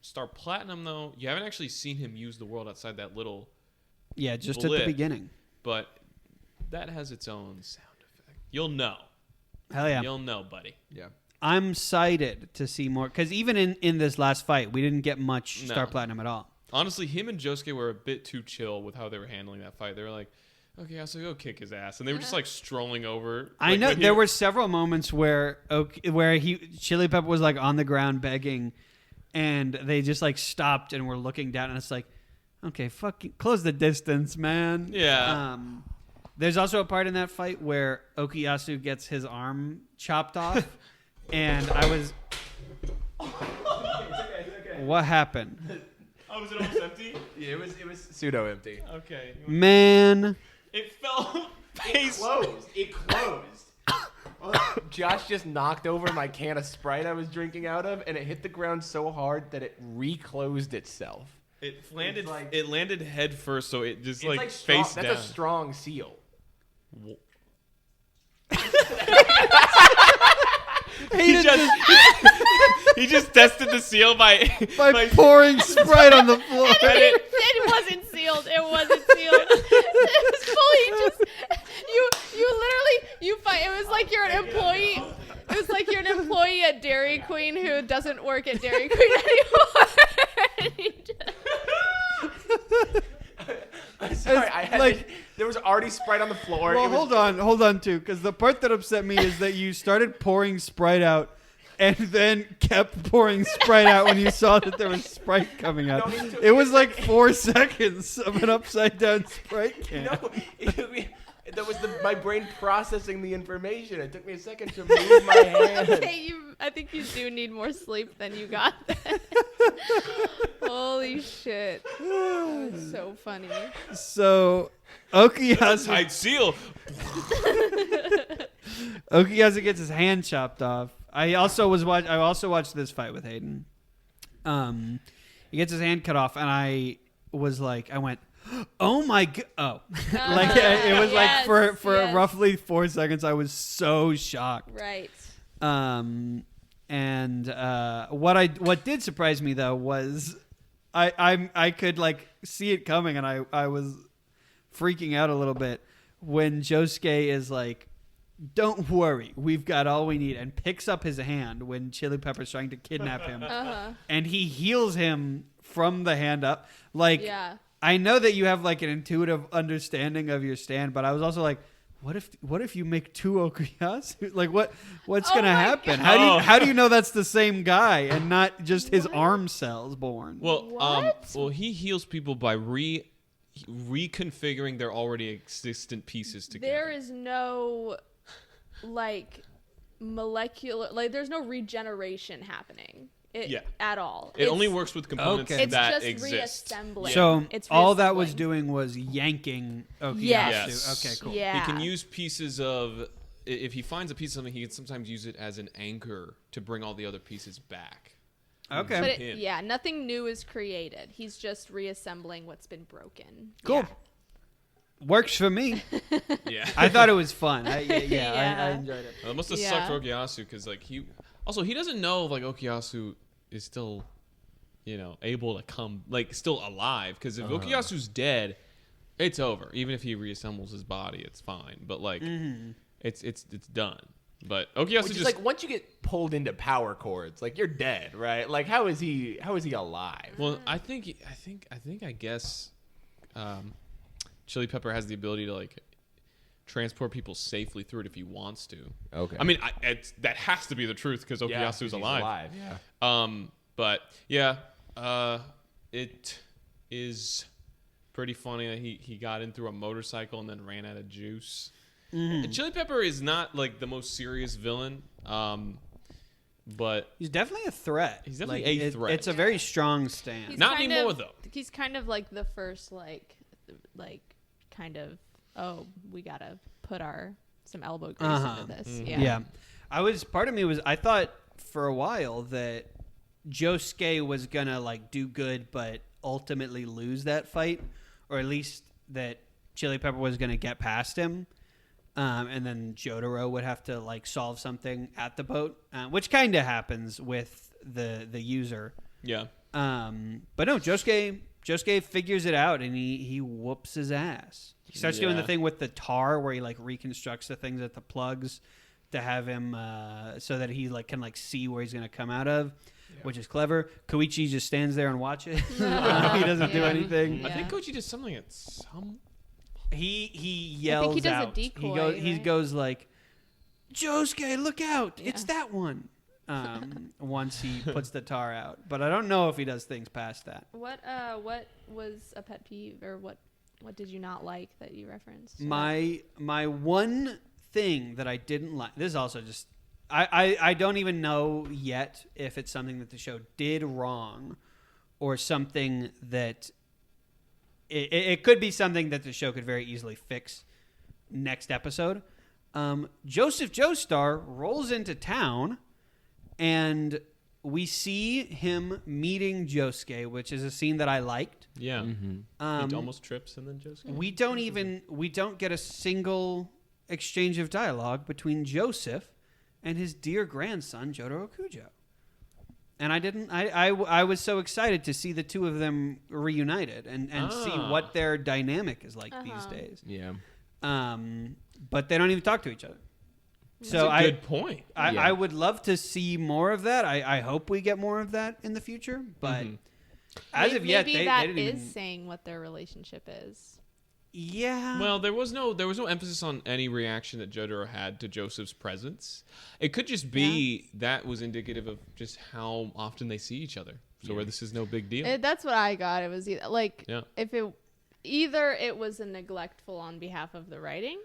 Star Platinum though, you haven't actually seen him use the world outside that little, Yeah, just at blip. the beginning. but that has its own sound effect. You'll know. Hell yeah. You'll know, buddy. Yeah. I'm excited to see more because even in this last fight, we didn't get much No. Star Platinum at all. Honestly, him and Josuke were a bit too chill with how they were handling that fight. They were like, okay, I'll go kick his ass. And they were just like strolling over. I Like, know when he- there were several moments where Chili Pepper was like on the ground begging, and they just like stopped and were looking down, and it's like, okay, close the distance, man. Yeah. There's also a part in that fight where Okuyasu gets his arm chopped off, and I was, what happened, Oh, was it almost empty? Yeah, it was pseudo empty. Okay. man? It fell It face. closed. It closed. Josh just knocked over my can of Sprite I was drinking out of, and it hit the ground so hard that it reclosed itself. It landed. It's like- It landed head first, so it just It's like like strong, face that's down. a strong seal. He just tested the seal by Pouring Sprite on the floor. It wasn't sealed. It wasn't sealed. It was fully just you literally you find it was like you're an employee. It was like you're an employee at Dairy Queen who doesn't work at Dairy Queen anymore. And you just- Sorry, I had like- there was already Sprite on the floor. Well, It was- hold on, too, because the part that upset me is that you started pouring Sprite out and then kept pouring Sprite out when you saw that there was Sprite coming out. No, it took It was me like 4 seconds of an upside down Sprite can. No, that was my brain processing the information. It took me a second to move my hand. Okay, I think you do need more sleep than you got. Holy shit. That was so funny. So Okuyasu tight seal. gets his hand chopped off. I also watched this fight with Hayden. He gets his hand cut off, and I went, oh my god! Oh, like it was Yes, like for yes. roughly 4 seconds, I was so shocked. Right. And what did surprise me though was I could like see it coming, and I was freaking out a little bit when Josuke is like, don't worry, we've got all we need, and picks up his hand when Chili Pepper's trying to kidnap him, and he heals him from the hand up. Like, Yeah. I know that you have like an intuitive understanding of your stand, but I was also like, what if you make 2 Okuyasu? Like what's Oh gonna my happen? God. How do you know that's the same guy and not just his arm cells born? Well, What? well, he heals people by reconfiguring their already existent pieces together. There is no like molecular there's no regeneration happening. Yeah. At all. It only works with components Okay. It's that just exist. reassembling. So It's all that was reassembling. doing was yanking Okuyasu. Yes. Okay, cool. Yeah. He can use pieces of. If he finds a piece of something, he can sometimes use it as an anchor to bring all the other pieces back. Okay. But Him. nothing new is created. He's just reassembling what's been broken. Cool. Works for me. Yeah. I thought it was fun. I Yeah. enjoyed it. Well, it must have Yeah. sucked for Okuyasu because like he doesn't know if like Okuyasu is still, able to come still alive. Because if Okuyasu's dead, it's over. Even if he reassembles his body, it's fine. But like, it's done. But Okuyasu Which is just like once you get pulled into power chords, like you're dead, right? Like how is he alive? well, I guess, Chili Pepper has the ability to like transport people safely through it if he wants to. Okay. I mean, that has to be the truth because Okuyasu's he's alive. Yeah. But yeah, it is pretty funny that he got in through a motorcycle and then ran out of juice. And Chili Pepper is not like the most serious villain, but He's definitely a threat. He's definitely a threat. It's a very strong stand. He's not kind anymore of- though. He's kind of like the first kind of, oh, we gotta put some elbow grease into this. Mm-hmm. Yeah. Part of me was, I thought for a while that Josuke was gonna like do good, but ultimately lose that fight, or at least that Chili Pepper was gonna get past him. And then Jotaro would have to like solve something at the boat, which kind of happens with the user. Yeah. But no, Josuke figures it out and he whoops his ass. He starts doing the Yeah. thing with the tar where he like reconstructs the things at the plugs to have him so that he like can like see where he's gonna come out of, which is clever. Koichi just stands there and watches. He doesn't do Yeah. anything. Yeah. I think Koji did something at some. He yells he does a out. decoy, He right? goes like, "Josuke, look out! Yeah. It's that one." Once he puts the tar out, but I don't know if he does things past that. What was a pet peeve, or what did you not like that you referenced? My one thing that I didn't like. This is also just I don't even know yet if it's something that the show did wrong, or something that it could be something that the show could very easily fix next episode. Joseph Joestar rolls into town, and we see him meeting Josuke, which is a scene that I liked. Yeah. He almost trips and then Josuke. We don't get a single exchange of dialogue between Joseph and his dear grandson Jotaro Kujo. And I was so excited to see the two of them reunited and see what their dynamic is like these days. Yeah. But they don't even talk to each other. So That's a good point. I would love to see more of that. I hope we get more of that in the future. But as of yet, maybe they that didn't is even. saying what their relationship is. Yeah. Well, there was no emphasis on any reaction that Jotaro had to Joseph's presence. It could just be that was indicative of just how often they see each other. So where this is no big deal. That's what I got. It was like Yeah. if either it was a neglectful on behalf of the writing,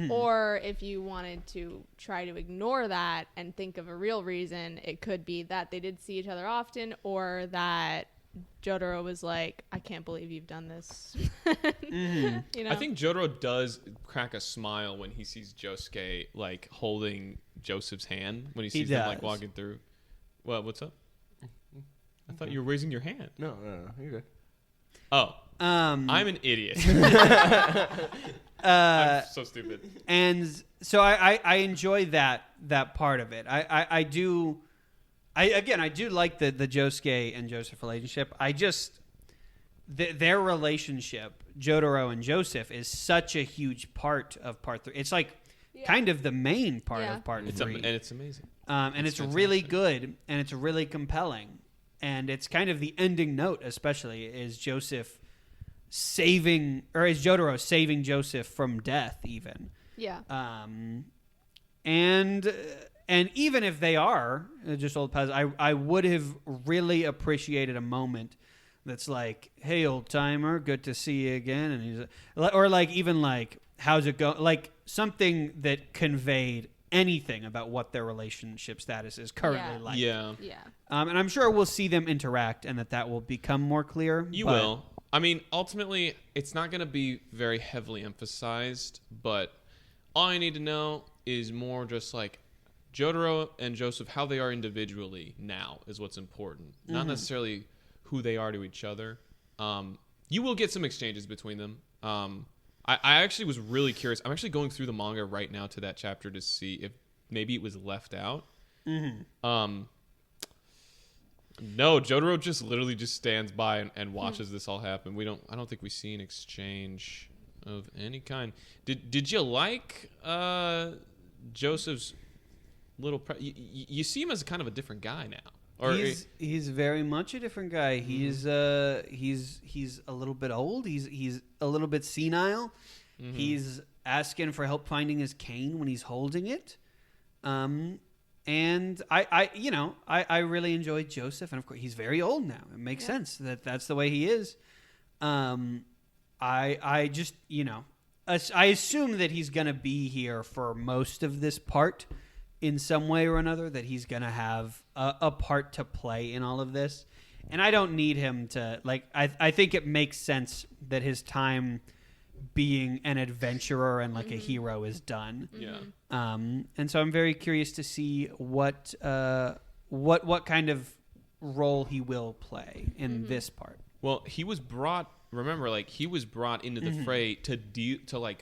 or if you wanted to try to ignore that and think of a real reason, it could be that they did see each other often, or that Jotaro was like, I can't believe you've done this. You know? I think Jotaro does crack a smile when he sees Josuke like holding Joseph's hand when he sees them like does. walking through. Well, what's up? I thought you were raising your hand. No, you're good. Oh, I'm I'm an idiot. I'm so stupid. and so I enjoy that part of it. I do like the Josuke and Joseph relationship. I just their relationship, Jotaro and Joseph, is such a huge part of part 3. It's like kind of the main part of part 3. And it's amazing. And it's really good, and it's really compelling. And it's kind of the ending note, especially, is Jotaro saving Joseph from death, even. Yeah. And even if they are just old pals, I would have really appreciated a moment that's like, "Hey, old timer, good to see you again," and he's or like even like, "How's it going?" Like something that conveyed anything about what their relationship status is currently like. Yeah. Yeah. And I'm sure we'll see them interact, and that will become more clear. You but- will. I mean, ultimately, it's not going to be very heavily emphasized, but all I need to know is more just like Jotaro and Joseph, how they are individually now is what's important. Not necessarily who they are to each other. You will get some exchanges between them. I actually was really curious. I'm actually going through the manga right now to that chapter to see if maybe it was left out. No, Jotaro just literally just stands by and watches this all happen. I don't think we see an exchange of any kind. Did you like Joseph's little? You see him as kind of a different guy now. Or he's very much a different guy. He's a little bit old. He's a little bit senile. He's asking for help finding his cane when he's holding it. And I really enjoyed Joseph, and of course he's very old now. It makes sense that's the way he is. I just I assume that he's gonna be here for most of this part in some way or another. That he's gonna have a part to play in all of this, and I don't need him to I think it makes sense that his time being an adventurer and like a hero is done. Yeah. And so I'm very curious to see what kind of role he will play in this part. Well, he was brought. Remember, he was brought into the fray to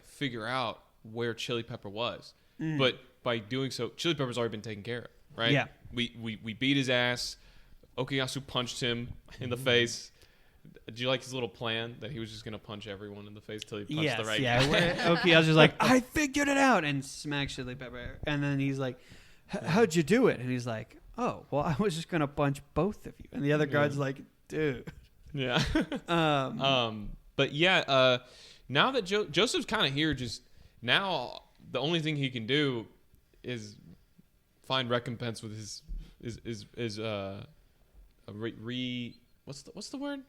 figure out where Chili Pepper was. But by doing so, Chili Pepper's already been taken care of, right? Yeah. We beat his ass. Okuyasu punched him in the face. Do you like his little plan that he was just going to punch everyone in the face till he punched the right guy? Okuyasu's like, I figured it out, and smacks Chili Pepper. And then he's like, how'd you do it? And he's like, oh, well, I was just going to punch both of you. And the other guard's like, dude. Yeah. But yeah, now that Joseph's kind of here, just now the only thing he can do is find recompense with what's the word?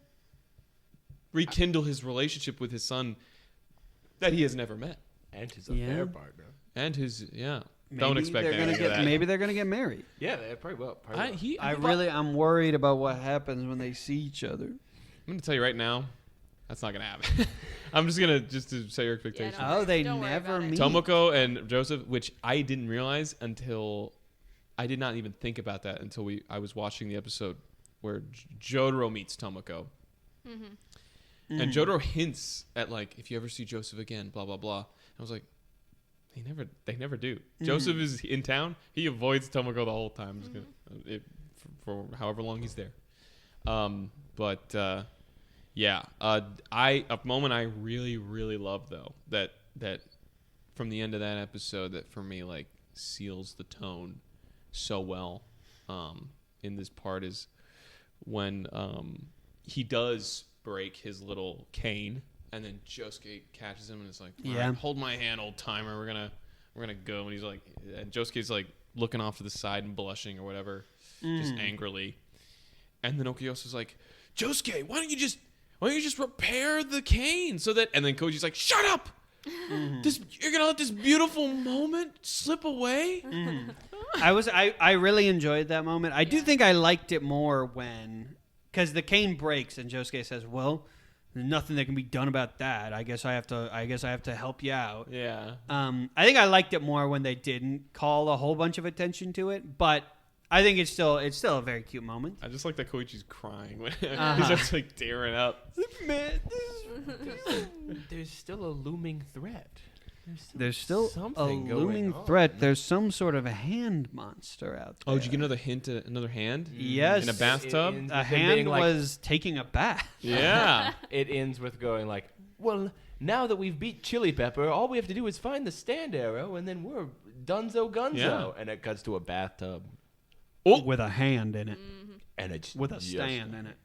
Rekindle his relationship with his son that he has never met. And his affair partner. And his, don't Maybe expect they're anything gonna of that. Maybe they're going to get married. Yeah, they probably will. I'm worried about what happens when they see each other. I'm going to tell you right now, that's not going to happen. I'm just going to say your expectations. They Don't worry never about it. meet. Tomoko and Joseph, which I didn't realize until I did not even think about that until I was watching the episode where Jotaro meets Tomoko. And Jotaro hints at if you ever see Joseph again, blah blah blah. I was like, they never do. Joseph is in town. He avoids Tomoko the whole time. Just gonna, for however long he's there. A moment I really really love though that from the end of that episode that for me seals the tone so well in this part is when he does break his little cane, and then Josuke catches him and is like, all right, hold my hand, old timer. We're gonna go. And he's like, and Josuke's looking off to the side and blushing or whatever, just angrily. And then Okuyasu's like, Josuke, why don't you just repair the cane so that? And then Koji's like, shut up. You're gonna let this beautiful moment slip away. I really enjoyed that moment. I do think I liked it more because the cane breaks and Josuke says, well, there's nothing that can be done about that. I guess I have to help you out. Yeah. I think I liked it more when they didn't call a whole bunch of attention to it, but I think it's still a very cute moment. I just like that Koichi's crying when he starts tearing up. Man, There's still a looming threat. there's still a something going looming on. threat. There's some sort of a hand monster out there. Oh, did you get another hint? Another hand? Yes. In a bathtub? It A ends with him hand being was taking a bath. Yeah. It ends with going well, now that we've beat Chili Pepper, all we have to do is find the stand arrow, and then we're Dunzo Gunzo. Yeah. And it cuts to a bathtub. With a hand in it. And it's With a stand in it.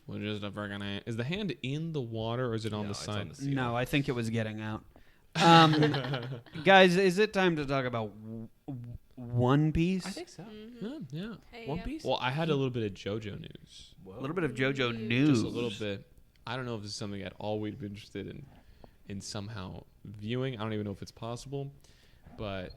Well, just a friggin' hand. Is the hand in the water or is it on No, the it's side? on the ceiling. No, I think it was getting out. Guys, is it time to talk about One Piece? I think so. Yeah. Hey, One Piece? Well, I had a little bit of JoJo news. A little bit of JoJo news. Just a little bit. I don't know if this is something at all we'd be interested in somehow viewing. I don't even know if it's possible. But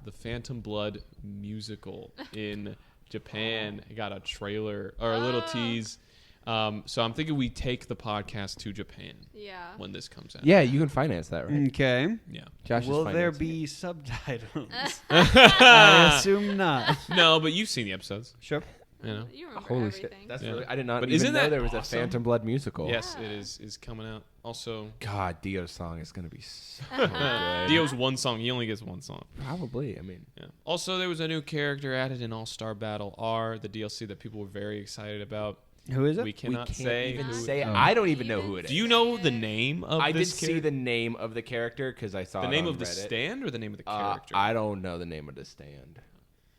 the Phantom Blood musical in Japan got a trailer or a little tease. So I'm thinking we take the podcast to Japan Yeah. when this comes out. Yeah, you can finance that, right? Okay. Yeah. Josh is Will there financing be it. subtitles? I assume not. No, but you've seen the episodes. Sure. You know. You remember Holy everything. shit! That's Yeah. really. I did not But even isn't know that there was awesome? a Phantom Blood musical. Yes, Yeah. it is coming out. Also, God, Dio's song is gonna be so Uh-huh. good. Dio's one song. He only gets one song. Probably. I mean, Yeah. Also, there was a new character added in All Star Battle R, the DLC that people were very excited about. Who is it? We cannot we can't say. even who- say. Oh. I don't even know who it is. Do you know the name of I did this see character? the name of the character because I saw The it name on of the Reddit. stand or the name of the character? I don't know the name of the stand.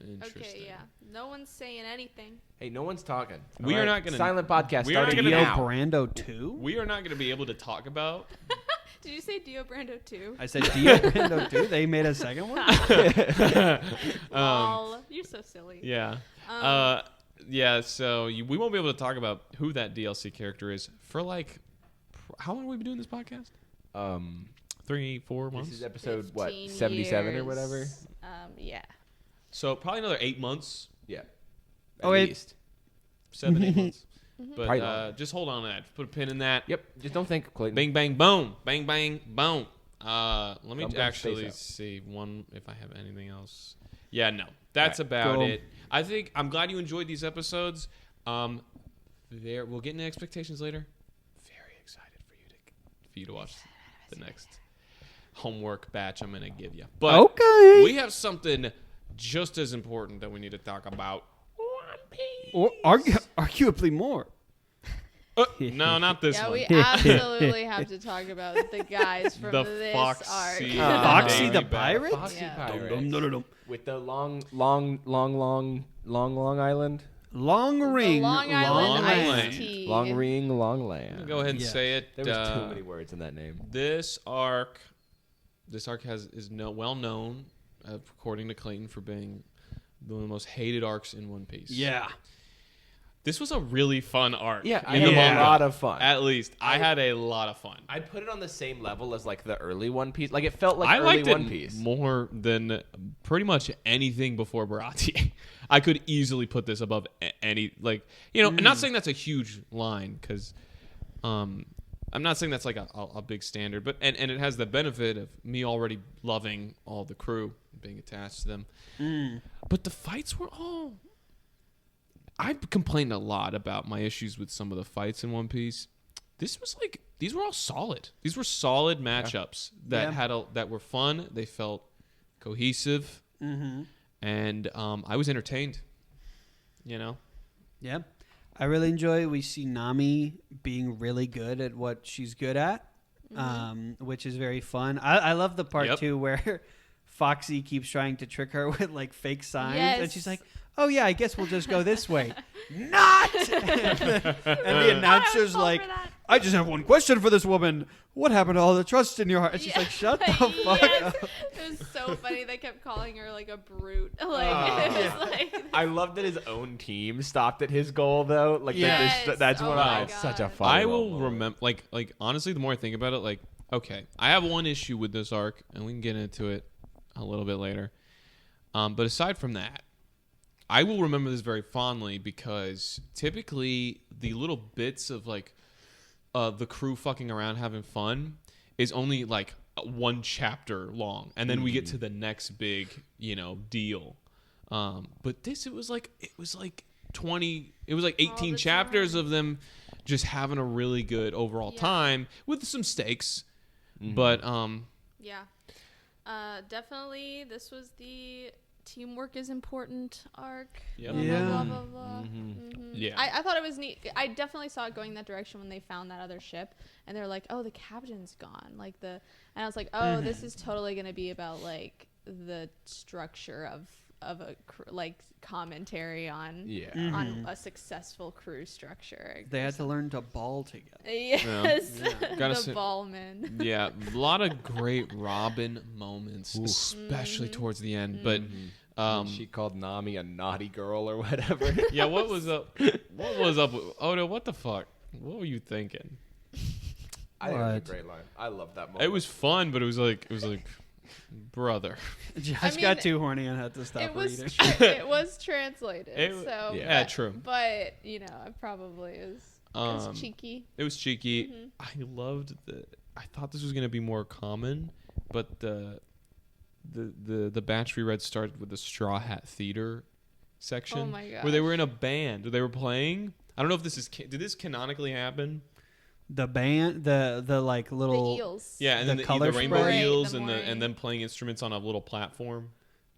Interesting. Okay, yeah. No one's saying anything. Hey, no one's talking. We All are right? not gonna- Silent podcast we are not starting gonna- Dio now. Brando 2? We are not going to be able to talk about. Did you say Dio Brando too? I said Dio Brando 2? They made a second one? Lol. You're so silly. Yeah. Um, Yeah. So we won't be able to talk about who that DLC character is for like. How long have we been doing this podcast? 3-4 months. This is episode what 15 77 or years. whatever. Yeah. So probably another 8 months, Yeah. Oh, At wait. least. 7-8 months. Mm-hmm. Probably But longer. just hold on to that. Put a pin in that. Yep. Just don't think, Clayton. Bang bang boom. Bang bang boom. Let me Thumb up, actually space up. see one if I have anything else. Yeah, no. That's Right. about Cool. it. I think I'm glad you enjoyed these episodes. We'll get into expectations later. Very excited for you to watch the next homework batch I'm gonna give you. But Okay. we have something just as important that we need to talk about. One Piece. Or arguably more. No, not this Yeah, one. we absolutely have to talk about the guys from The this Foxy arc. Foxy the Baby Pirate? Foxy Yeah. Pirates. With the long Island. Long ring. Long Island Long iced tea. Long ring, long land. Go ahead and Yes. say it. There was too many words in that name. This arc is well known, according to Clayton, for being one of the most hated arcs in One Piece. Yeah. This was a really fun arc. Yeah, I in had the a manga. lot of fun. At least I had a lot of fun. I'd put it on the same level as like the early One Piece. Like it felt like I early liked One it Piece. more than pretty much anything before Baratie. I could easily put this above any, like, I'm not saying that's a huge line because I'm not saying that's like a big standard, but and it has the benefit of me already loving all the crew, being attached to them. But the fights were all. I've complained a lot about my issues with some of the fights in One Piece. These were all solid. These were solid matchups that were fun. They felt cohesive, and I was entertained. Yeah. I really enjoy. We see Nami being really good at what she's good at, which is very fun. I love the part too where Foxy keeps trying to trick her with like fake signs, and she's like, "Oh yeah, I guess we'll just go this way." Not. And the announcer's like, "I just have one question for this woman. What happened to all the trust in your heart?" And she's like, "Shut the fuck up." It was so funny. They kept calling her like a brute. Like, it was like I love that his own team stopped at his goal though. Like Yes. that's Oh what my it's such a God. fun. I little will moment. remember, like honestly, the more I think about it, like, okay, I have one issue with this arc, and we can get into it a little bit later. But aside from that, I will remember this very fondly because typically the little bits of like the crew fucking around having fun is only like one chapter long, and then we get to the next big deal. But this, it was like 18 chapters time. of them just having a really good overall Yeah. time with some stakes. But yeah. Definitely, this was the teamwork is important arc. Yep. Blah, Yeah. blah, blah, blah, blah. Yeah. I thought it was neat. I definitely saw it going that direction when they found that other ship, and they're like, "Oh, the captain's gone." And I was like, "Oh, this is totally going to be about like the structure of a like commentary on on a successful crew structure." They had to learn to ball together. Yes, Gotta the say- ballman. Yeah, a lot of great Robin moments, especially towards the end. But she called Nami a naughty girl or whatever. yeah, what was up? What was up? Odo, what the fuck? What were you thinking? I think it was a What? great line. I love that moment. It was fun, but it was like, brother. Josh got too horny and had to stop It was reading. it was translated, It- so yeah, but- true. But it probably is. It's cheeky. It was cheeky. I loved I thought this was gonna be more common, but the batch we read started with the Straw Hat Theater section. Oh my gosh. Where they were in a band. They were playing. I don't know if this is. Did this canonically happen? The band, the like little The eels. Yeah, and The then color the rainbow spread? eels The and Morioh. then playing instruments on a little platform.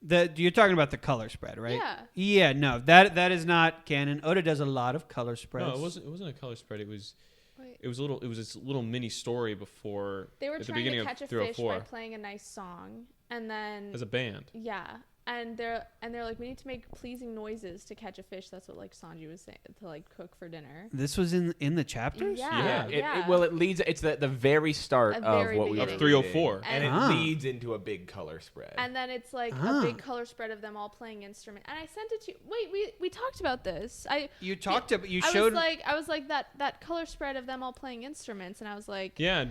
You're talking about the color spread, right? Yeah. Yeah, no, that is not canon. Oda does a lot of color spreads. No, it wasn't a color spread. It was Wait. this little mini story before They were at the trying beginning to catch a of fish by 304 playing a nice song, and then as a band. yeah, and they're like, we need to make pleasing noises to catch a fish. That's what like Sanji was saying to like cook for dinner. This was in the chapters. Yeah. Yeah. It leads. It's the very start At of very what we were beginning. Of 304. reading, and it Ah. leads into a big color spread. And then it's like Ah. a big color spread of them all playing instrument. And I sent it to you. Wait, we talked about this. You talked about. You I showed. was like that color spread of them all playing instruments, and I was like, Yeah.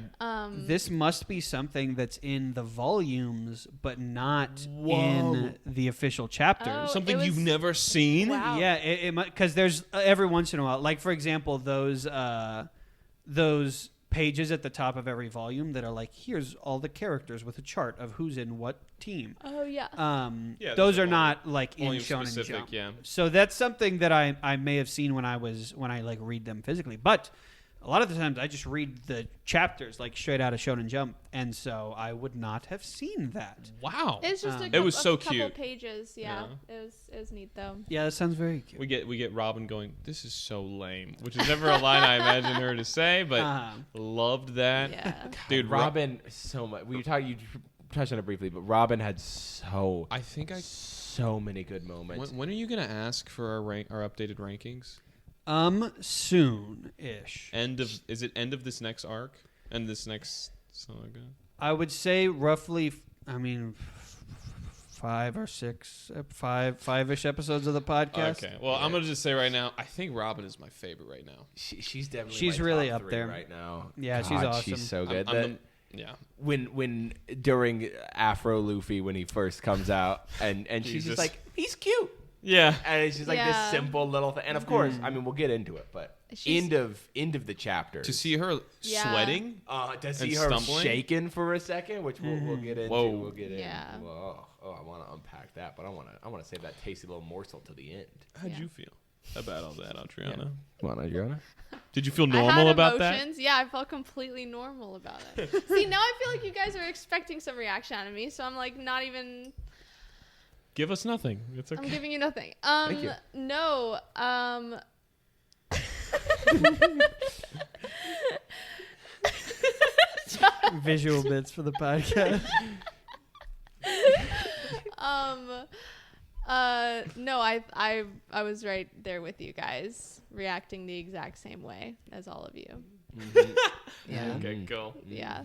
This must be something that's in the volumes, but not Whoa. in the official chapters. Oh, Something it you've was- never seen. Wow. Yeah, it because there's every once in a while, like for example, those pages at the top of every volume that are like, here's all the characters with a chart of who's in what team. oh yeah. Yeah, those those are are not like in volume Shonen specific, Jump. yeah. So that's something that I may have seen when I like read them physically, but a lot of the times I just read the chapters like straight out of Shonen Jump, and so I would not have seen that. Wow. It's just It was so couple cute. pages. Yeah. Yeah. It was neat though. Yeah, that sounds very cute. We get Robin going, this is so lame, which is never a line I imagined her to say, but loved that. Yeah. Dude, Robin, so much. You touched on it briefly, but Robin had so many good moments. When are you going to ask for our updated rankings? Soon-ish. Is it end of this next arc? And this next saga? I would say roughly, five or six, five-ish episodes of the podcast. Okay. Well, I'm going to just say right now, I think Robin is my favorite right now. She's definitely She's my really top up 3 there right now. Yeah, she's God, awesome. She's so good. Yeah. When during Afro Luffy when he first comes out and she's Jesus. just like, he's cute. Yeah. And it's just like this Yeah. simple little thing. And of course, we'll get into it, but She's- end of the chapter. To see her Yeah. sweating? to see and her stumbling? shaking for a second, which we'll get into. Whoa. We'll get Yeah. into. Oh, I want to unpack that, but I want to save that tasty little morsel to the end. How'd Yeah. you feel about all that, Adriana? Come on, Adriana. Did you feel I normal had about that? emotions. Yeah, I felt completely normal about it. See, now I feel like you guys are expecting some reaction out of me, so I'm like not even. Give us nothing. It's okay. I'm giving you nothing. Thank you. No. Visual bits for the podcast. No, I was right there with you guys, reacting the exact same way as all of you. Yeah. Okay, go. Yeah.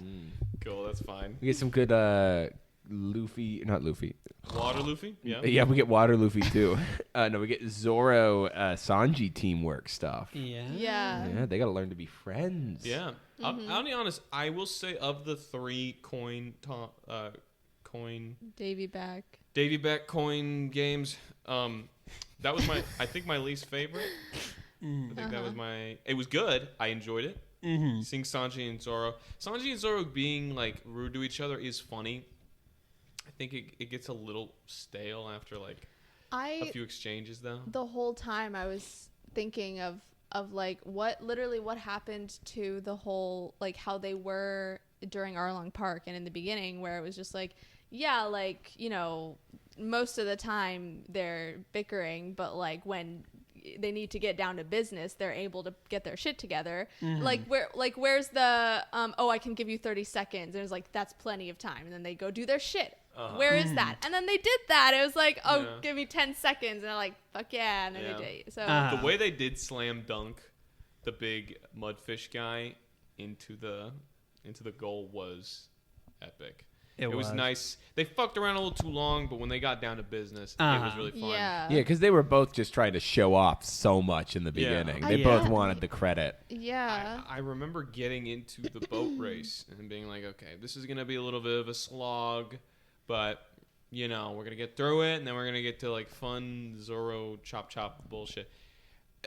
Cool, that's fine. We get some good not Luffy. Water Luffy? Yeah. Yeah, we get Water Luffy too. No, we get Zoro Sanji teamwork stuff. Yeah. Yeah. Yeah, they got to learn to be friends. Yeah. I'll be honest. I will say of the 3 coin Davy back. Davy Beck coin games, that was I think my least favorite. I think that was it was good. I enjoyed it. Mm-hmm. Seeing Sanji and Zoro being like rude to each other is funny. I think it gets a little stale after like a few exchanges though. The whole time I was thinking of like what happened to the whole like how they were during Arlong Park and in the beginning where it was just like like most of the time they're bickering, but like when they need to get down to business, they're able to get their shit together. Where's the I can give you 30 seconds, and it was like that's plenty of time, and then they go do their shit. Where is that? And then they did that. It was like, give me 10 seconds, and they're like, fuck yeah, and then they did. So The way they did slam dunk the big mudfish guy into the goal was epic. It was nice. They fucked around a little too long, but when they got down to business, it was really fun. yeah, because they were both just trying to show off so much in the Yeah. beginning. I They get both it. wanted the credit. yeah. I remember getting into the boat race and being like, okay, this is going to be a little bit of a slog, but, we're going to get through it, and then we're going to get to, like, fun Zoro chop bullshit.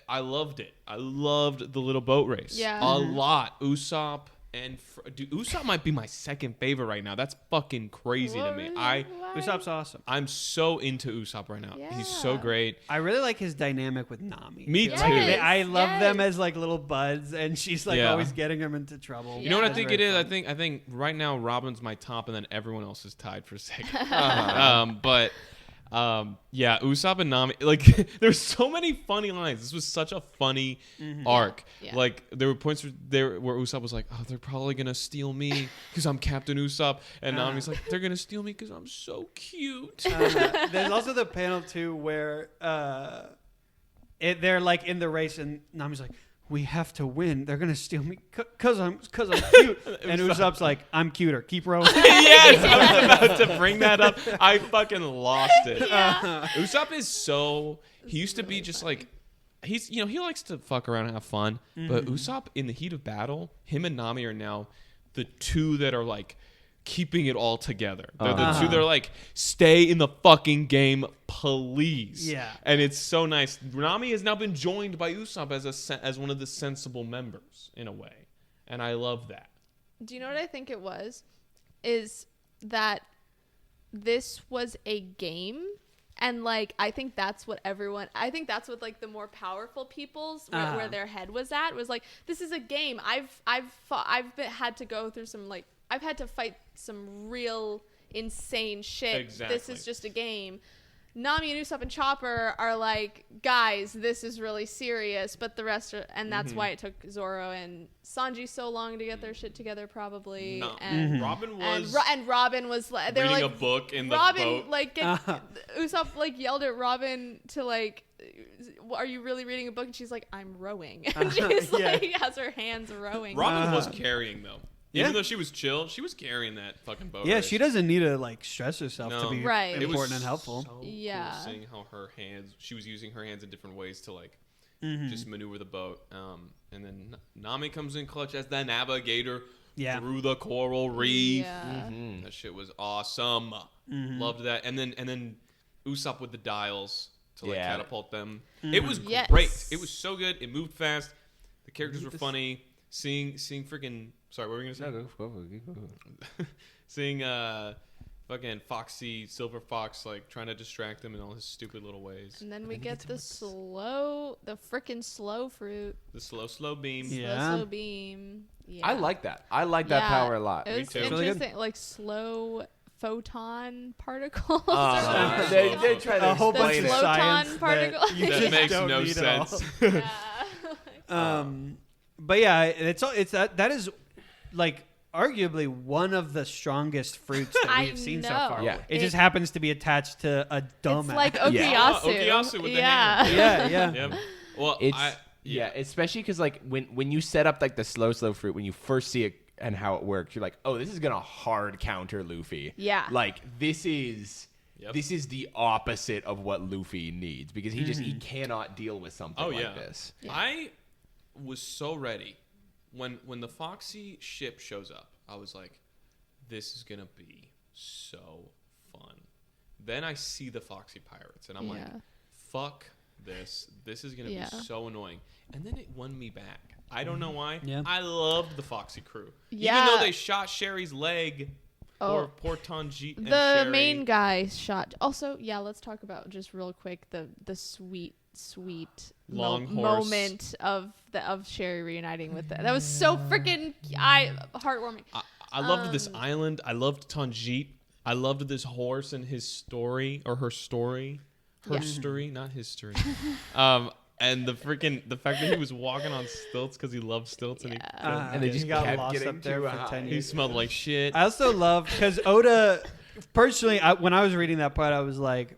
I loved it. I loved the little boat race. Yeah. A lot. Usopp and dude, Usopp might be my second favorite right now. That's fucking crazy to me. Usopp's awesome. I'm so into Usopp right now. He's so Yeah. great. I really like his dynamic with Nami. Me Like, too. Yes, I love them yes. as like little buds, and she's like Yeah. always getting him into trouble. You know what I Yeah. think It's it is? very I think right now Robin's my top, and then everyone else is tied for second. Yeah, Usopp and Nami. Like, there's so many funny lines. This was such a funny arc. Yeah. Like, there were points where Usopp was like, "Oh, they're probably gonna steal me because I'm Captain Usopp," and Nami's like, "They're gonna steal me because I'm so cute." There's also the panel too where they're like in the race, and Nami's like, "We have to win. They're gonna steal me because I'm cute." And Usopp's like, "I'm cuter. Keep rowing." Yes, I was about to bring that up. I fucking lost it. Yeah. Usopp is so. He used to be just like. He's, he likes to fuck around and have fun. But Usopp, in the heat of battle, him and Nami are now the two that are like keeping it all together. They're the two that are like, stay in the fucking game, please. Yeah. And it's so nice. Nami has now been joined by Usopp as one of the sensible members in a way, and I love that. Do you know what I think it was? Is that this was a game, and like I think that's what like the more powerful people's where their head was at was like, this is a game. Had to go through some like I've had to fight some real insane shit. Exactly. This is just a game. Nami and Usopp and Chopper are like, guys, this is really serious, but the rest are, and that's why it took Zoro and Sanji so long to get their shit together, probably. No. And Robin and, was and Robin was like, they're reading like, a book in the Robin boat. like Usopp like yelled at Robin to like, are you really reading a book? And she's like, I'm rowing. And she's like has her hands rowing. Robin was carrying though. Yeah. Even though she was chill, she was carrying that fucking boat. Yeah, race. she doesn't need to like stress herself No. to be Right. It was important and helpful. So Yeah. cool seeing how she was using her hands in different ways to like just maneuver the boat. And then Nami comes in clutch as the navigator through the coral reef. Yeah. That shit was awesome. Loved that. And then Usopp with the dials to like catapult them. It was Yes. great. It was so good. It moved fast. The characters were funny. Seeing freaking. Sorry, what were we gonna say? Seeing fucking Foxy, Silver Fox, like trying to distract him in all his stupid little ways. And then we get the frickin' slow fruit. The slow beam. Yeah. Slow beam. Yeah. I like that. I like that power a lot. It was too. Really good. interesting, like slow photon particles. Uh-huh. They try to A whole bunch explain of it. Floaton science that particle. you That just makes don't no need at all. sense. Yeah. But yeah, it's that is like arguably one of the strongest fruits that I we've seen so know. far. Yeah. It just happens to be attached to a dumbass. It's like Okuyasu. Yeah. Okuyasu with the yeah. hand. yeah. Yep. Well, It's especially because like when you set up like the slow fruit, when you first see it and how it works, you're like, oh, this is gonna hard counter Luffy. Yeah. Like this is Yep. this is the opposite of what Luffy needs because he cannot deal with something like this. Yeah. I was so ready when the Foxy ship shows up. I was like, this is gonna be so fun. Then I see the Foxy Pirates and I'm like, fuck this. This is gonna be so annoying. And then it won me back. I don't know why. Yeah. I loved the Foxy crew. Yeah. Even though they shot Sherry's leg. Oh. Poor Tanjit and The Sherry. main guy shot. Also, yeah, let's talk about just real quick the sweet Long horse. moment of Sherry reuniting with that. That was so freaking heartwarming. I loved this island. I loved Tanjit. I loved this horse and his story or her story. Her story, not his story. And the fact that he was walking on stilts because he loved stilts and And they just got kept lost getting up there too for high. 10 he years. smelled like shit. I also love because Oda, personally, when I was reading that part, I was like,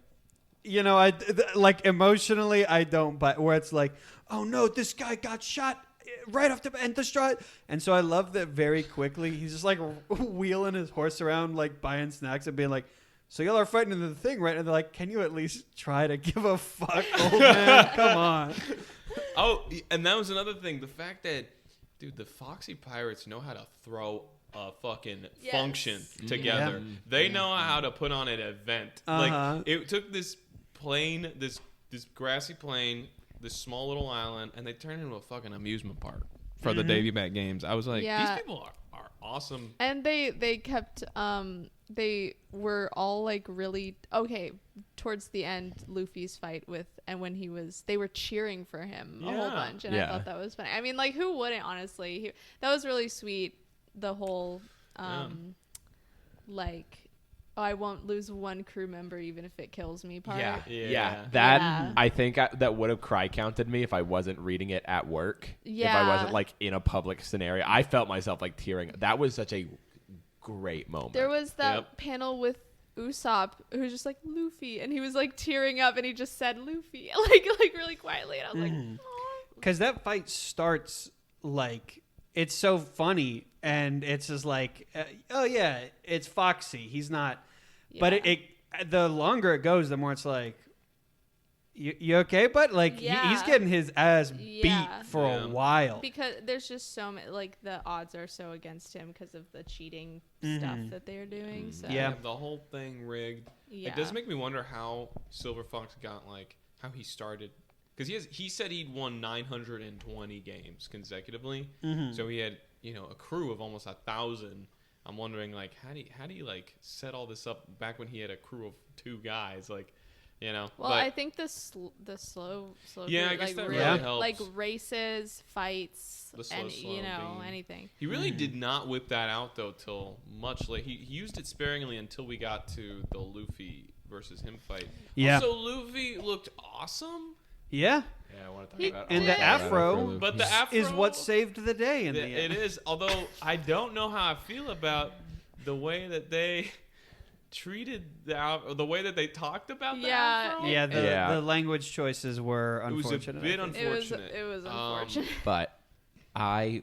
like emotionally, I don't buy where it's like, oh no, this guy got shot right off the and distraught. And so I love that very quickly he's just like wheeling his horse around, like buying snacks and being like, so y'all are fighting in the thing, right? And they're like, can you at least try to give a fuck, old man? Come on. Oh, and that was another thing. The fact that, dude, the Foxy Pirates know how to throw a fucking function together. Yeah. They know how to put on an event. Uh-huh. Like, it took this plain, this grassy plain, this small little island, and they turned it into a fucking amusement park for the Davy Back Games. I was like, Yeah. these people are awesome. And they kept they were all like really okay towards the end. Luffy's fight with and when they were cheering for him a whole Yeah. bunch, and Yeah. I thought that was funny. I mean, like who wouldn't honestly? That was really sweet. The whole like. Oh, I won't lose one crew member even if it kills me part. Yeah. That Yeah. I think that would have cry counted me if I wasn't reading it at work. If I Yeah. wasn't like in a public scenario, I felt myself like tearing. That was such a great moment. There was that Yep. panel with Usopp who was just like Luffy, and he was like tearing up, and he just said Luffy like really quietly, and I was like, "Aw." Because that fight starts like it's so funny, and it's just like, oh yeah, it's Foxy. He's not, but Yeah. it the longer it goes, the more it's like, you okay? But like he's Yeah. getting his ass Yeah. beat for Yeah. a while. Because there's just so many, like the odds are so against him because of the cheating stuff that they're doing. So Yeah. The whole thing rigged. yeah. It does make me wonder how Silver Fox got like how he started, because he said he'd won 920 games consecutively. So he had a crew of almost 1,000. I'm wondering like how do you like set all this up back when he had a crew of 2 guys, like Well, but, I think the slow Yeah, group, I guess like that really helps. like races, fights, The slow and being- anything. he really did not whip that out though till much late. He used it sparingly until we got to the Luffy versus him fight. Yeah. Also, Luffy looked awesome. Yeah, Yeah, I want to He talk about and did. the afro But the afro is what saved the day in the It end. is. Although I don't know how I feel about the way that they treated the way that they talked about the Yeah, afro. Yeah, Yeah. the language choices were It was a unfortunate. bit I think. unfortunate. It was unfortunate. But I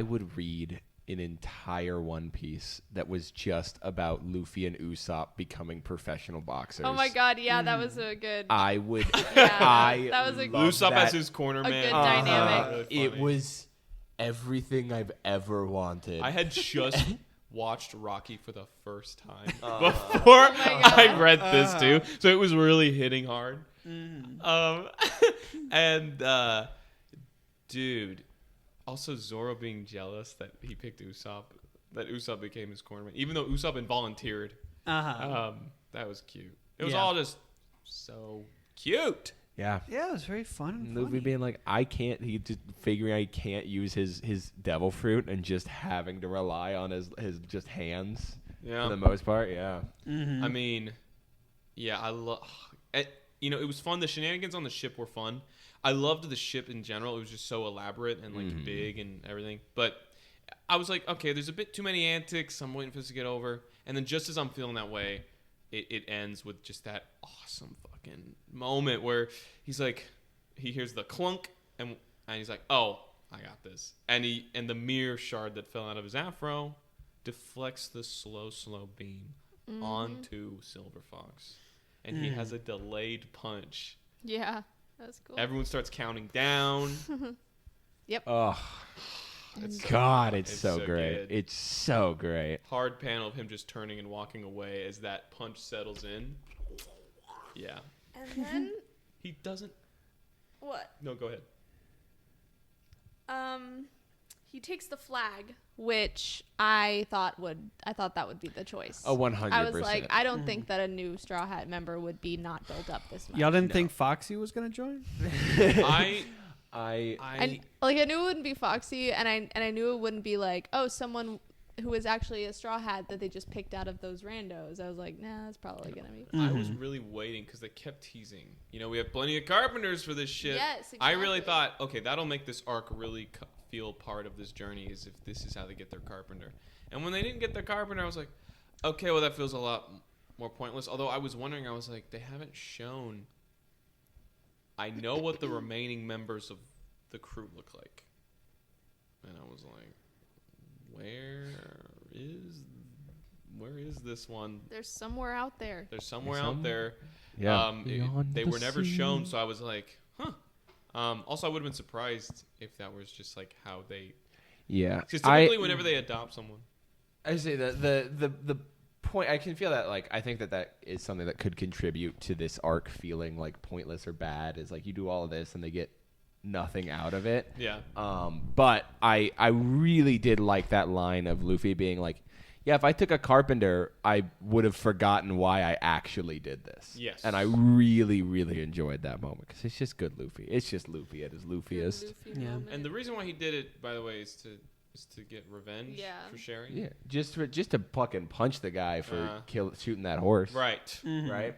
would read an entire One Piece that was just about Luffy and Usopp becoming professional boxers. Oh my god, yeah, that was a good. I would. Yeah, that was a love Usopp that. as his corner a man. good dynamic. Really It funny. was everything I've ever wanted. I had just watched Rocky for the first time before Oh my God. I read this too, so it was really hitting hard. And dude, also Zoro being jealous that he picked Usopp, that Usopp became his cornerman, even though Usopp involunteered. That was cute. It was Yeah. all just so cute. yeah. Yeah, it was very fun. And Luffy funny. being like, I can't. He just figuring out he can't use his devil fruit and just having to rely on his just hands Yeah. for the most part. Yeah. I mean, yeah, I love. It was fun. The shenanigans on the ship were fun. I loved the ship in general. It was just so elaborate and like big and everything. But I was like, okay, there's a bit too many antics. I'm waiting for this to get over. And then just as I'm feeling that way, it ends with just that awesome fucking moment where he's like, he hears the clunk and he's like, oh, I got this. And the mirror shard that fell out of his afro deflects the slow beam onto Silver Fox. And he has a delayed punch. Yeah, that was cool. Everyone starts counting down. Oh It's God, it's it's so so great. good. It's so great. Hard panel of him just turning and walking away as that punch settles in. Yeah. And then He doesn't. what? No, go ahead. He takes the flag, which I thought that would be the choice. Oh, 100%. I was like, I don't think that a new Straw Hat member would be not built up this much. Y'all didn't think Foxy was gonna join? I And like I knew it wouldn't be Foxy, and I knew it wouldn't be like, oh, someone who was actually a Straw Hat that they just picked out of those randos. I was like, nah, that's probably gonna be. I was really waiting because they kept teasing. We have plenty of carpenters for this shit. Yes, I really exactly. thought, okay, that'll make this arc really feel part of this journey, is if this is how they get their carpenter. And when they didn't get their carpenter, I was like, okay, well, that feels a lot more pointless. Although I was wondering, I was like, they haven't shown. I know what the remaining members of the crew look like. And I was like, where is this one? There's somewhere out there. There's somewhere out there. Yeah. They were never shown, so I was like, huh. Also, I would have been surprised if that was just like how they. Yeah. Because typically, whenever they adopt someone, I say that the point. I can feel that. Like, I think that is something that could contribute to this arc feeling like pointless or bad. Is like you do all of this and they get nothing out of it. Yeah. But I really did like that line of Luffy being like, yeah, if I took a carpenter, I would have forgotten why I actually did this. Yes. And I really, really enjoyed that moment because it's just good Luffy. It's just Luffy at his Luffiest. Yeah. And the reason why he did it, by the way, is to get revenge for Sherry. Yeah, just to fucking punch the guy for shooting that horse. Right. Mm-hmm. Right.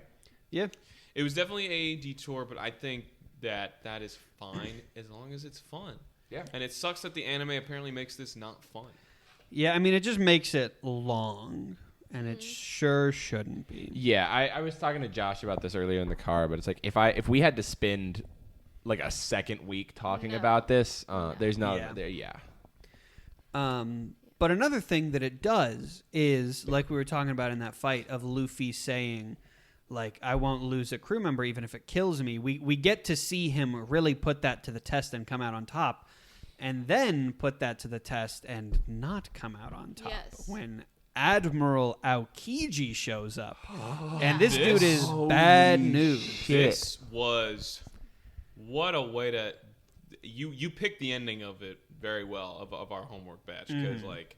Yeah. It was definitely a detour, but I think that is fine as long as it's fun. Yeah. And it sucks that the anime apparently makes this not fun. Yeah, I mean, it just makes it long, and it sure shouldn't be. Yeah, I was talking to Josh about this earlier in the car, but it's like if we had to spend like a second week talking about this, there's no there. Yeah. But another thing that it does is, like we were talking about in that fight of Luffy saying, like, I won't lose a crew member even if it kills me. We get to see him really put that to the test and come out on top, and then put that to the test and not come out on top when Admiral Aokiji shows up. And this dude is bad news. This was what a way to you picked the ending of it very well of our homework batch because like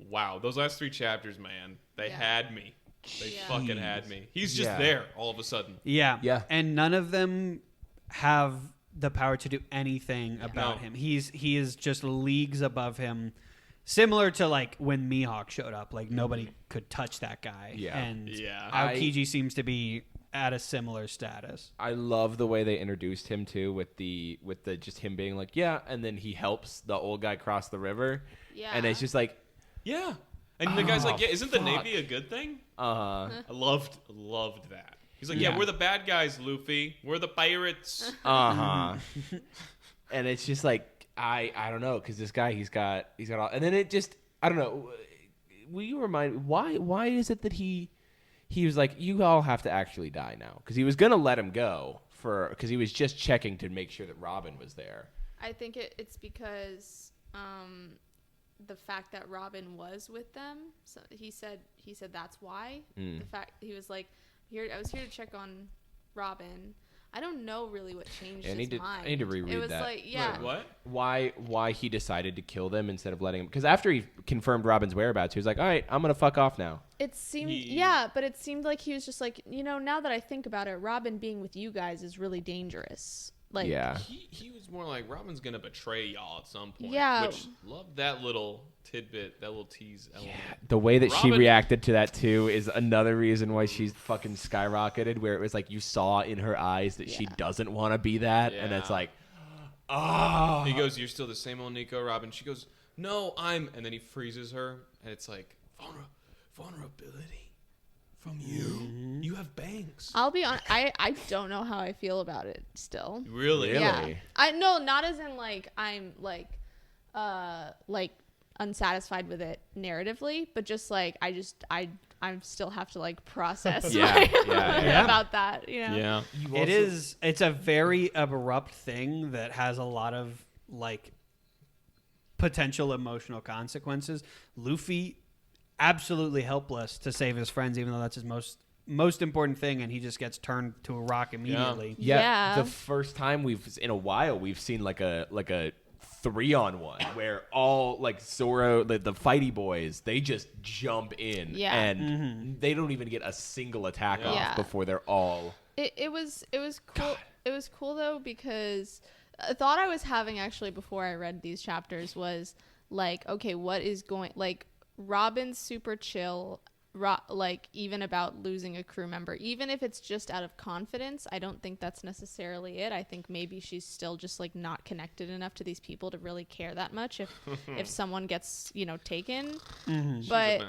wow, those last 3 chapters, man, they had me. They fucking had me. He's just there all of a sudden. Yeah. And none of them have the power to do anything about him. He is just leagues above him. Similar to like when Mihawk showed up, like nobody could touch that guy. Yeah. And Aokiji seems to be at a similar status. I love the way they introduced him too with the just him being like, yeah, and then he helps the old guy cross the river. Yeah. And it's just like, yeah. And the guy's like, yeah, isn't the Navy a good thing? I loved that. He's like, yeah, we're the bad guys, Luffy. We're the pirates. and it's just like, I don't know, because this guy, he's got all, and then it just, I don't know. Will you remind me, why is it that he was like, you all have to actually die now? Because he was going to let him go because he was just checking to make sure that Robin was there. I think it's because the fact that Robin was with them. So he said that's why. The fact he was like, I was here to check on Robin. I don't know really what changed his mind. I need to reread that. It was like, Wait, what? Why he decided to kill them instead of letting him? Because after he confirmed Robin's whereabouts, he was like, all right, I'm gonna fuck off now. It seemed, but it seemed like he was just like, now that I think about it, Robin being with you guys is really dangerous. Like, yeah, he was more like Robin's gonna betray y'all at some point. Yeah, which loved that little tidbit, that little tease element. Yeah, the way that Robin, she reacted to that too is another reason why she's fucking skyrocketed. Where it was like you saw in her eyes that she doesn't want to be that, and it's like, oh. He goes, "You're still the same old Nico, Robin." She goes, "No, I'm," and then he freezes her, and it's like vulnerability. From you, you have bangs. I'll be honest. I don't know how I feel about it still. Really? Yeah. I no, not as in like I'm like unsatisfied with it narratively, but just like I still have to like process about that. Yeah. It's a very abrupt thing that has a lot of like potential emotional consequences. Luffy absolutely helpless to save his friends, even though that's his most important thing, and he just gets turned to a rock immediately. Yeah. The first time we've seen like a 3-on-1 where all like Zoro, the fighty boys, they just jump in and they don't even get a single attack off before they're all. It was cool. God. It was cool though, because a thought I was having actually before I read these chapters was like, okay, what is going like. Robin's super chill, like even about losing a crew member, even if it's just out of confidence. I don't think that's necessarily it. I think maybe she's still just like not connected enough to these people to really care that much if someone gets taken. But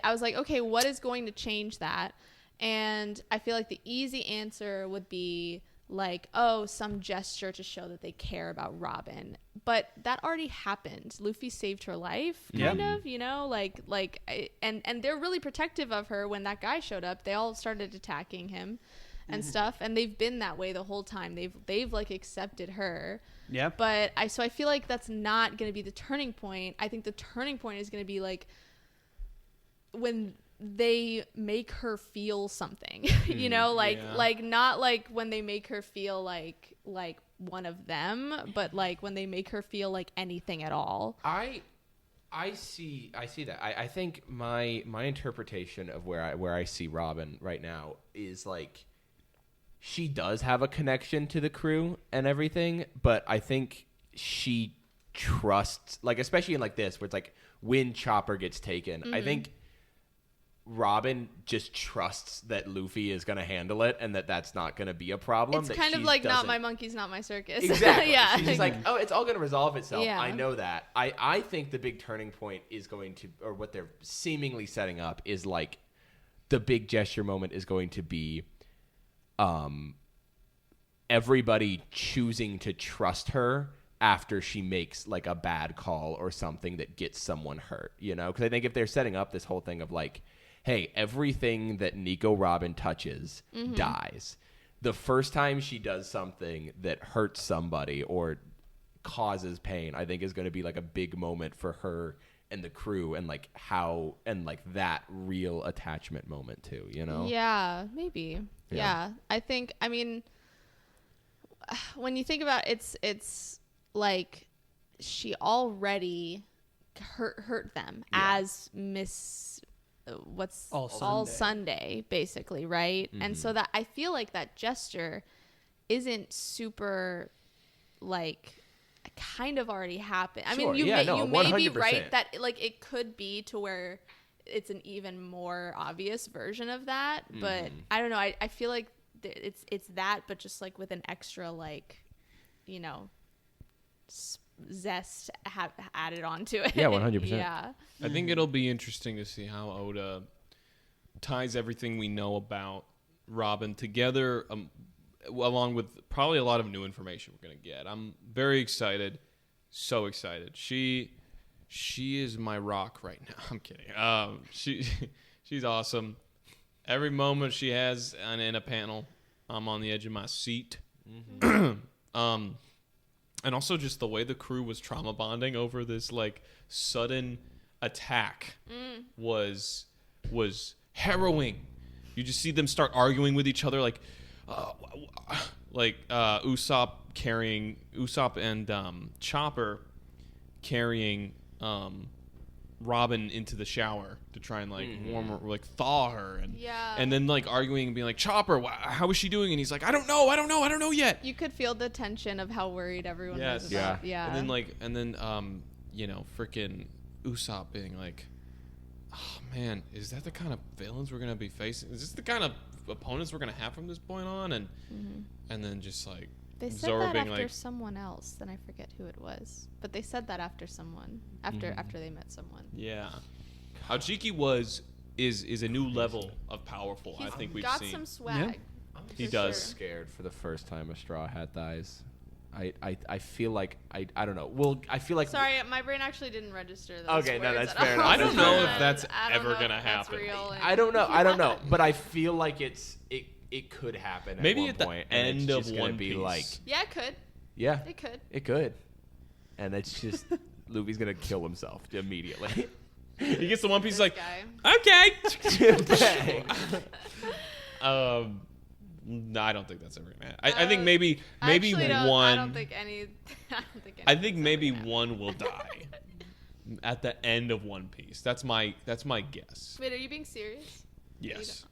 I was like, okay, what is going to change that? And I feel like the easy answer would be like, oh, some gesture to show that they care about Robin. But that already happened. Luffy saved her life, kind of, and they're really protective of her. When that guy showed up, they all started attacking him and stuff, and they've been that way the whole time. They've like accepted her. Yeah. But I feel like that's not going to be the turning point. I think the turning point is going to be like when they make her feel something, you know, like not like when they make her feel like one of them, but like when they make her feel like anything at all. I see that. I think my interpretation of where I see Robin right now is like she does have a connection to the crew and everything, but I think she trusts, like, especially in like this where it's like when Chopper gets taken, I think Robin just trusts that Luffy is going to handle it and that's not going to be a problem. It's kind of like not my monkeys, not my circus. Exactly. Yeah. She's just like, oh, it's all going to resolve itself. Yeah. I know that. I think the big turning point is going to, or what they're seemingly setting up is like the big gesture moment is going to be everybody choosing to trust her after she makes like a bad call or something that gets someone hurt, you know? Because I think if they're setting up this whole thing of like, hey, everything that Nico Robin touches dies. The first time she does something that hurts somebody or causes pain, I think is going to be like a big moment for her and the crew and like how and like that real attachment moment too, you know? Yeah, maybe. Yeah. I think, I mean, when you think about it, it's like she already hurt them as Miss All Sunday, basically, right? And so that I feel like that gesture isn't super like kind of already happened. I mean, you may be right that like it could be to where it's an even more obvious version of that, but I don't know. I feel like it's that, but just like with an extra like, you know, zest added onto it. Yeah, 100%. Yeah. I think it'll be interesting to see how Oda ties everything we know about Robin together, along with probably a lot of new information we're going to get. I'm very excited. So excited. She is my rock right now. I'm kidding. She's awesome. Every moment she has in a panel, I'm on the edge of my seat. And also just the way the crew was trauma bonding over this like sudden attack was harrowing. You just see them start arguing with each other, like Usopp and Chopper carrying Robin into the shower to try and like warm her, like thaw her, and then like arguing and being like, Chopper, how is she doing? And he's like, I don't know yet. You could feel the tension of how worried everyone was about. Yeah. And then you know, freaking Usopp being like, oh man, is that the kind of villains we're gonna be facing? Is this the kind of opponents we're gonna have from this point on? And then just like they said Zoro that being after like, someone else, then I forget who it was, but they said that after someone after they met someone. Yeah, Aojiki is a new level of powerful. I think we've got seen. some swag. Yeah. He does. Sure. Scared for the first time a Straw Hat dies. I feel like I don't know. Well, I feel like sorry, my brain actually didn't register those. Okay, no, words that's at fair all. enough. I don't know if And that's I don't ever know gonna if that's happen. real and- I don't know, but I feel like it could happen. Maybe one at the point, end and it's of just gonna One be Piece. like, Yeah, it could. yeah, It could. and it's just Luffy's gonna kill himself immediately. He gets the One Piece, This like, guy. okay. Bang. No, I don't think that's ever gonna happen. I think maybe Actually, one. I don't think any. I think maybe one will die at the end of One Piece. That's my guess. Wait, are you being serious? Yes.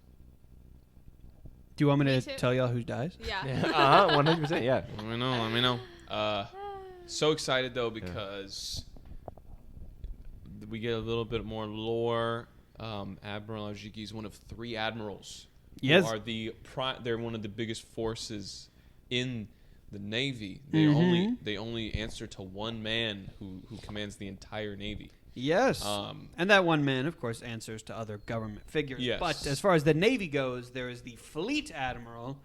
Do you want me Me to too. tell y'all who dies? Yeah. 100%. Yeah. Let me know. So excited though because we get a little bit more lore. Admiral Aojiki is one of 3 admirals. Yes. Who are they're one of the biggest forces in the Navy. They only answer to one man who commands the entire Navy. Yes. And that one man, of course, answers to other government figures. Yes. But as far as the Navy goes, there is the Fleet Admiral,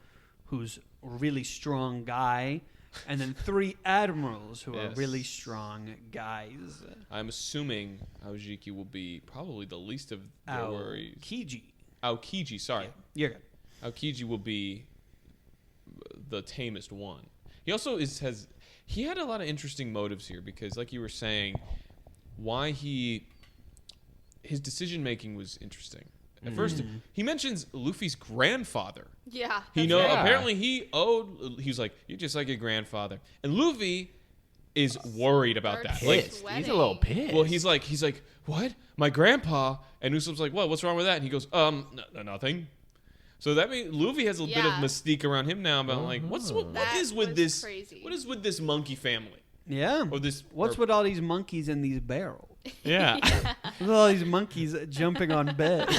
who's a really strong guy, and then 3 admirals who are Yes. really strong guys. I'm assuming Aojiki will be probably the least of their worries. Aokiji, sorry. Yeah, you're good. Aokiji will be the tamest one. He also he had a lot of interesting motives here because, like you were saying, why he his decision making was interesting. At first, he mentions Luffy's grandfather. Yeah. He that's right. apparently he was like, you're just like your grandfather. And Luffy is worried about that. Like, Pissed. He's a little pissed. well, he's like, what? My grandpa? And Usopp's like, what? What's wrong with that? And he goes, nothing. So that means Luffy has a bit of mystique around him now about like, what is with this? Crazy. What is with this monkey family? Yeah. Or this? What's with all these monkeys in these barrels? Yeah. What's with all these monkeys jumping on beds?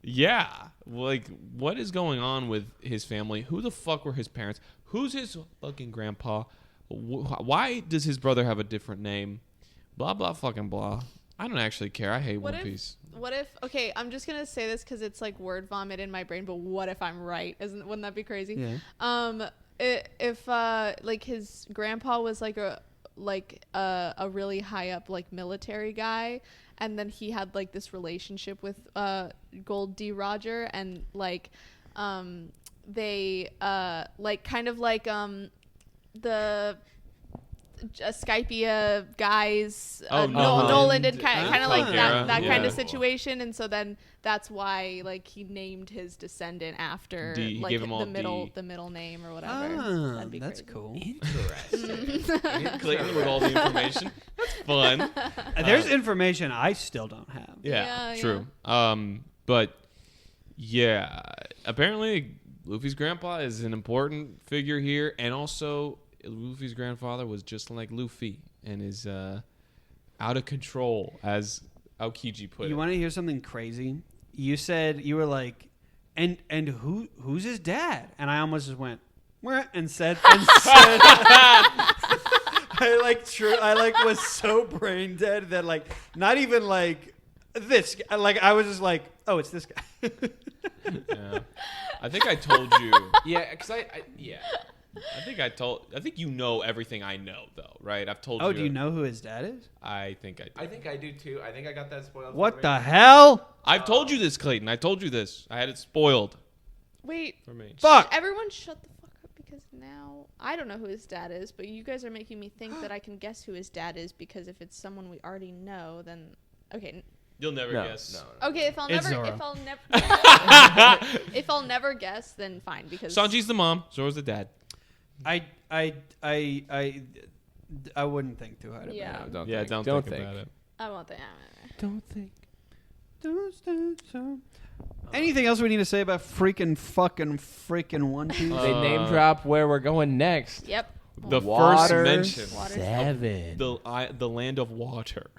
Yeah. Like, what is going on with his family? Who the fuck were his parents? Who's his fucking grandpa? Why does his brother have a different name? Blah, blah, fucking blah. I don't actually care. I hate One Piece. What if, okay, I'm just going to say this because it's like word vomit in my brain, but what if I'm right? Wouldn't that be crazy? Yeah. If like his grandpa was like a really high up like military guy, and then he had like this relationship with Gold D. Roger, and like they like kind of like the Skypia guys, Nolan did kind of like that kind of situation, and so then that's why like he named his descendant after like the middle name or whatever. That'd be that's crazy. Cool. Interesting. Clayton with all the information. That's fun. There's information I still don't have. Yeah, true. But yeah, apparently Luffy's grandpa is an important figure here, and also Luffy's grandfather was just like Luffy and is out of control, as Aokiji put it. You want to hear something crazy? You said you were like, and who's his dad? And I almost just went, "Mwah," and said I was so brain dead that like not even like this, like I was just like, oh, it's this guy. Yeah. I think I told you. Yeah, because I think you know everything I know, though, right? I've told you. Oh, do you know who his dad is? I think I do. I think I do too. I think I got that spoiled. What the hell? I've told you this, Clayton. I told you this. I had it spoiled Wait, for me. Fuck. everyone shut the fuck up, because now I don't know who his dad is, but you guys are making me think that I can guess who his dad is, because if it's someone we already know, then okay. You'll never No, guess. no. Okay, if I'll never guess, then fine, because Sanji's the mom. Zora's the dad. I wouldn't think too hard about Yeah. it. Don't Don't think. think about it. I won't think. Don't think. Anything else we need to say about freaking One Piece? They name drop where we're going next. Yep. The Water first mention. Water 7. The land of water.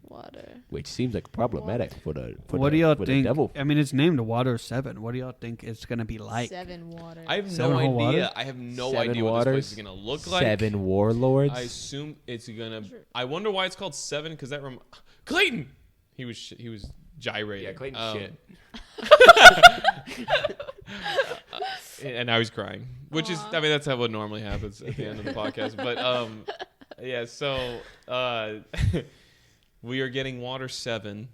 Water. Which seems like problematic for the What do y'all for think? the devil. I mean, it's named Water 7. What do y'all think it's gonna be like? 7 water. I have Seven no whole idea. waters? I have no 7 idea what this place waters, is gonna look like. 7 warlords. I assume it's gonna. I wonder why it's called 7, because that Clayton. He was gyrating. Yeah, Clayton shit. And now he's crying, which is, I mean, that's how what normally happens at the end of the podcast. But yeah. So we are getting Water 7.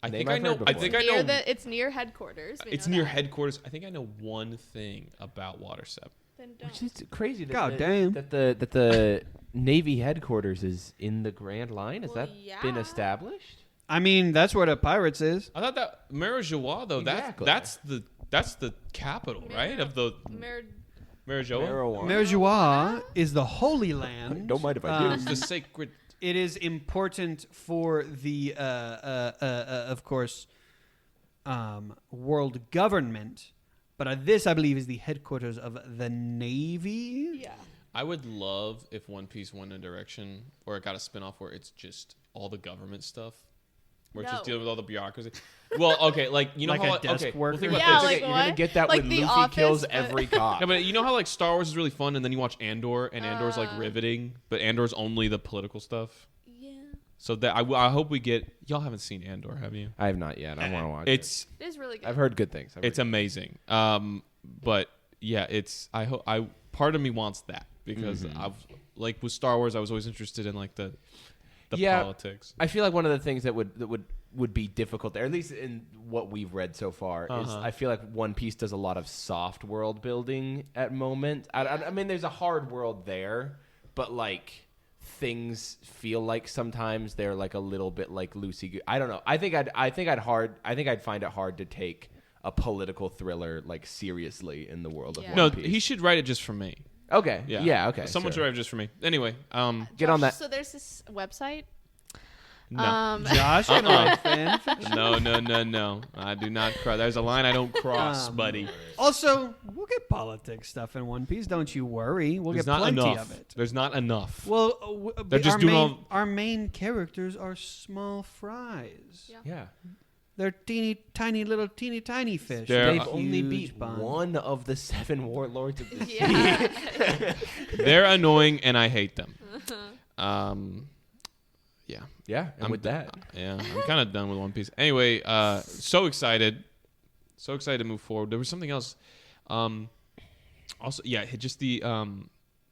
I think I know. It's near headquarters. It's near headquarters. I think I know one thing about Water 7. Then don't. Which is crazy. God damn. That the Navy headquarters is in the Grand Line. Has Well, that been established? I mean, that's where the Pirates is. I thought that Morioh, though, Exactly. that's the capital, right? Of the Morioh. Morioh is the Holy Land. Don't mind if I do. It's the sacred. It is important for the, of course, world government. But this, I believe, is the headquarters of the Navy. Yeah. I would love if One Piece went in a direction or it got a spinoff where it's just all the government stuff. Where it's just dealing with all the bureaucracy. Well, okay, like, you know Like how... a desk okay, worker? well, think about Yeah, this. like You're what? gonna get that Like when The Luffy Office, kills but- every cop. Yeah, but you know how, like, Star Wars is really fun, and then you watch Andor, and Andor's, like, riveting, but Andor's only the political stuff? Yeah. So that I hope we get... Y'all haven't seen Andor, have you? I have not yet. I want to watch It's It is really good. I've heard good things. It's amazing. But yeah, it's part of me wants that because I've like with Star Wars, I was always interested in like the politics. I feel like one of the things that would be difficult there, at least in what we've read so far, is I feel like One Piece does a lot of soft world building at moment. I mean, there's a hard world there, but like things feel like sometimes they're like a little bit like loosey. I don't know. I think I'd find it hard to take a political thriller like seriously in the world of Yeah. One No, Piece. he should write it just for me. Okay. Yeah. Yeah. Okay. Someone should sure. write it just for me. Anyway, Get on that. So there's this website. no. Josh can write fan fiction. No. I do not cross. There's a line I don't cross, buddy. Also, we'll get politics stuff in One Piece. Don't you worry. We'll There's get not plenty enough. of it. There's not enough. Well, They're just our doing main, all- our main characters are small fries. Yeah. Yeah. They're teeny tiny fish. They're- They've Huge only beat bond. one of the 7 warlords of the sea. Yeah. They're annoying, and I hate them. Yeah. Yeah. And with that. Yeah, I'm kind of done with One Piece. Anyway, so excited to move forward. There was something else. Also, yeah, just the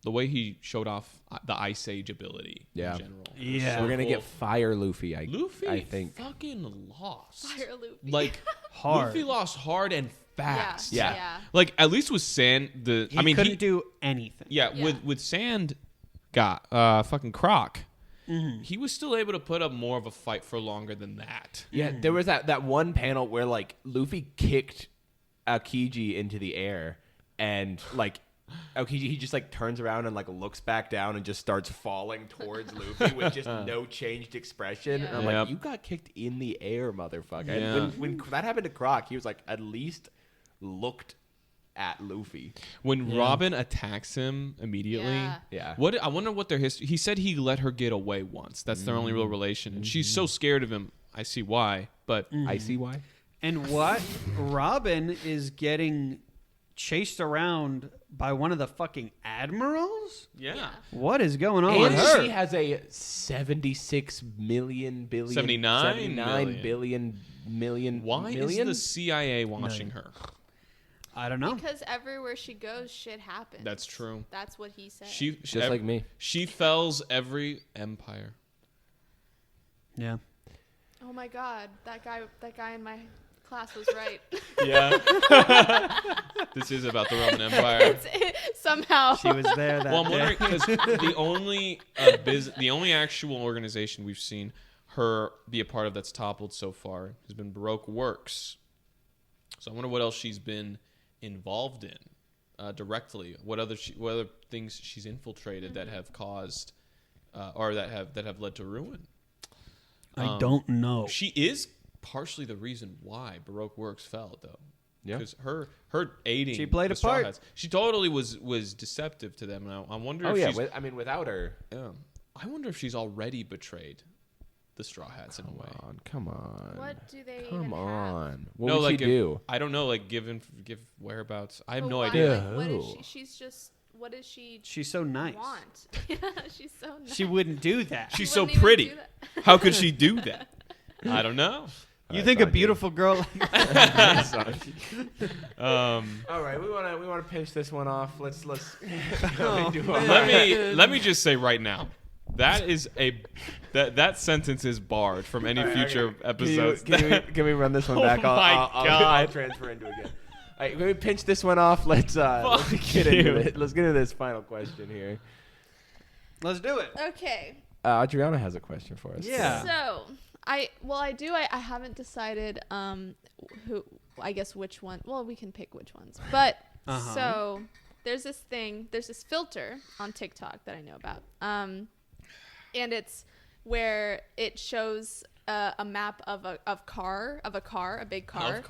way he showed off the Ice Age ability Yeah. in general. Yeah. We're going to cool. get Fire Luffy, Luffy. I think. Fucking lost. Fire Luffy. Like Hard. Luffy lost hard and fast. Yeah. Like at least with Sand, He couldn't do anything. Yeah, Yeah. with Sand, got fucking Croc. He was still able to put up more of a fight for longer than that. Yeah, there was that one panel where like Luffy kicked Aokiji into the air, and like Aokiji, he just like turns around and like looks back down and just starts falling towards Luffy with just no changed expression. Yeah. And I'm Yep. like, you got kicked in the air, motherfucker. Yeah. And when that happened to Croc, he was like, at least looked at Luffy. When Robin attacks him immediately, Yeah. Yeah. what I wonder what their history. He said he let her get away once. That's their only real relation, and she's so scared of him. I see why, but I see why. And what? Robin is getting chased around by one of the fucking admirals? yeah. What is going on with And her? she has a 76 million billion 79 million. Why million? is the CIA watching her? I don't know. Because everywhere she goes, shit happens. That's true. That's what he said. She Just like me. She fells every empire. Yeah. Oh my god, that guy in my class was right. Yeah. This is about the Roman Empire. Somehow. She was there that Well, I'm day. wondering because the only actual organization we've seen her be a part of that's toppled so far has been Baroque Works. So I wonder what else she's been involved in directly. What other things she's infiltrated that have caused or that have led to ruin. I don't know. She is partially the reason why Baroque Works fell, though. Yeah. Because her aiding She played the a Straw part. Hats, she totally was deceptive to them. And I wonder Oh if yeah, she's without her. yeah. I wonder if she's already betrayed the Straw Hats in a way. Come on. What do they Come even have? on. What No, would like she if- do? I don't know, like give whereabouts. I have But no why, idea. like, what is Who? she's just. What does she She's so nice. want? Yeah, she's so nice. She wouldn't do that. She's She so wouldn't even pretty. do that. How could she do that? I don't know. You Alright, think a fine, beautiful girl like All right, we want to pinch this one off. Let's go into our Let me just say right now, that is that sentence is barred from any future episodes. Can we run this one Oh back? my I'll God. transfer into it again. All right, can we pinch this one off? Let's get into you. it. Let's get into this final question here. Let's do it. Okay. Adriana has a question for us. Yeah. So I haven't decided I guess which one. Well, we can pick which ones. But so there's this filter on TikTok that I know about. And it's where it shows a map of a big car.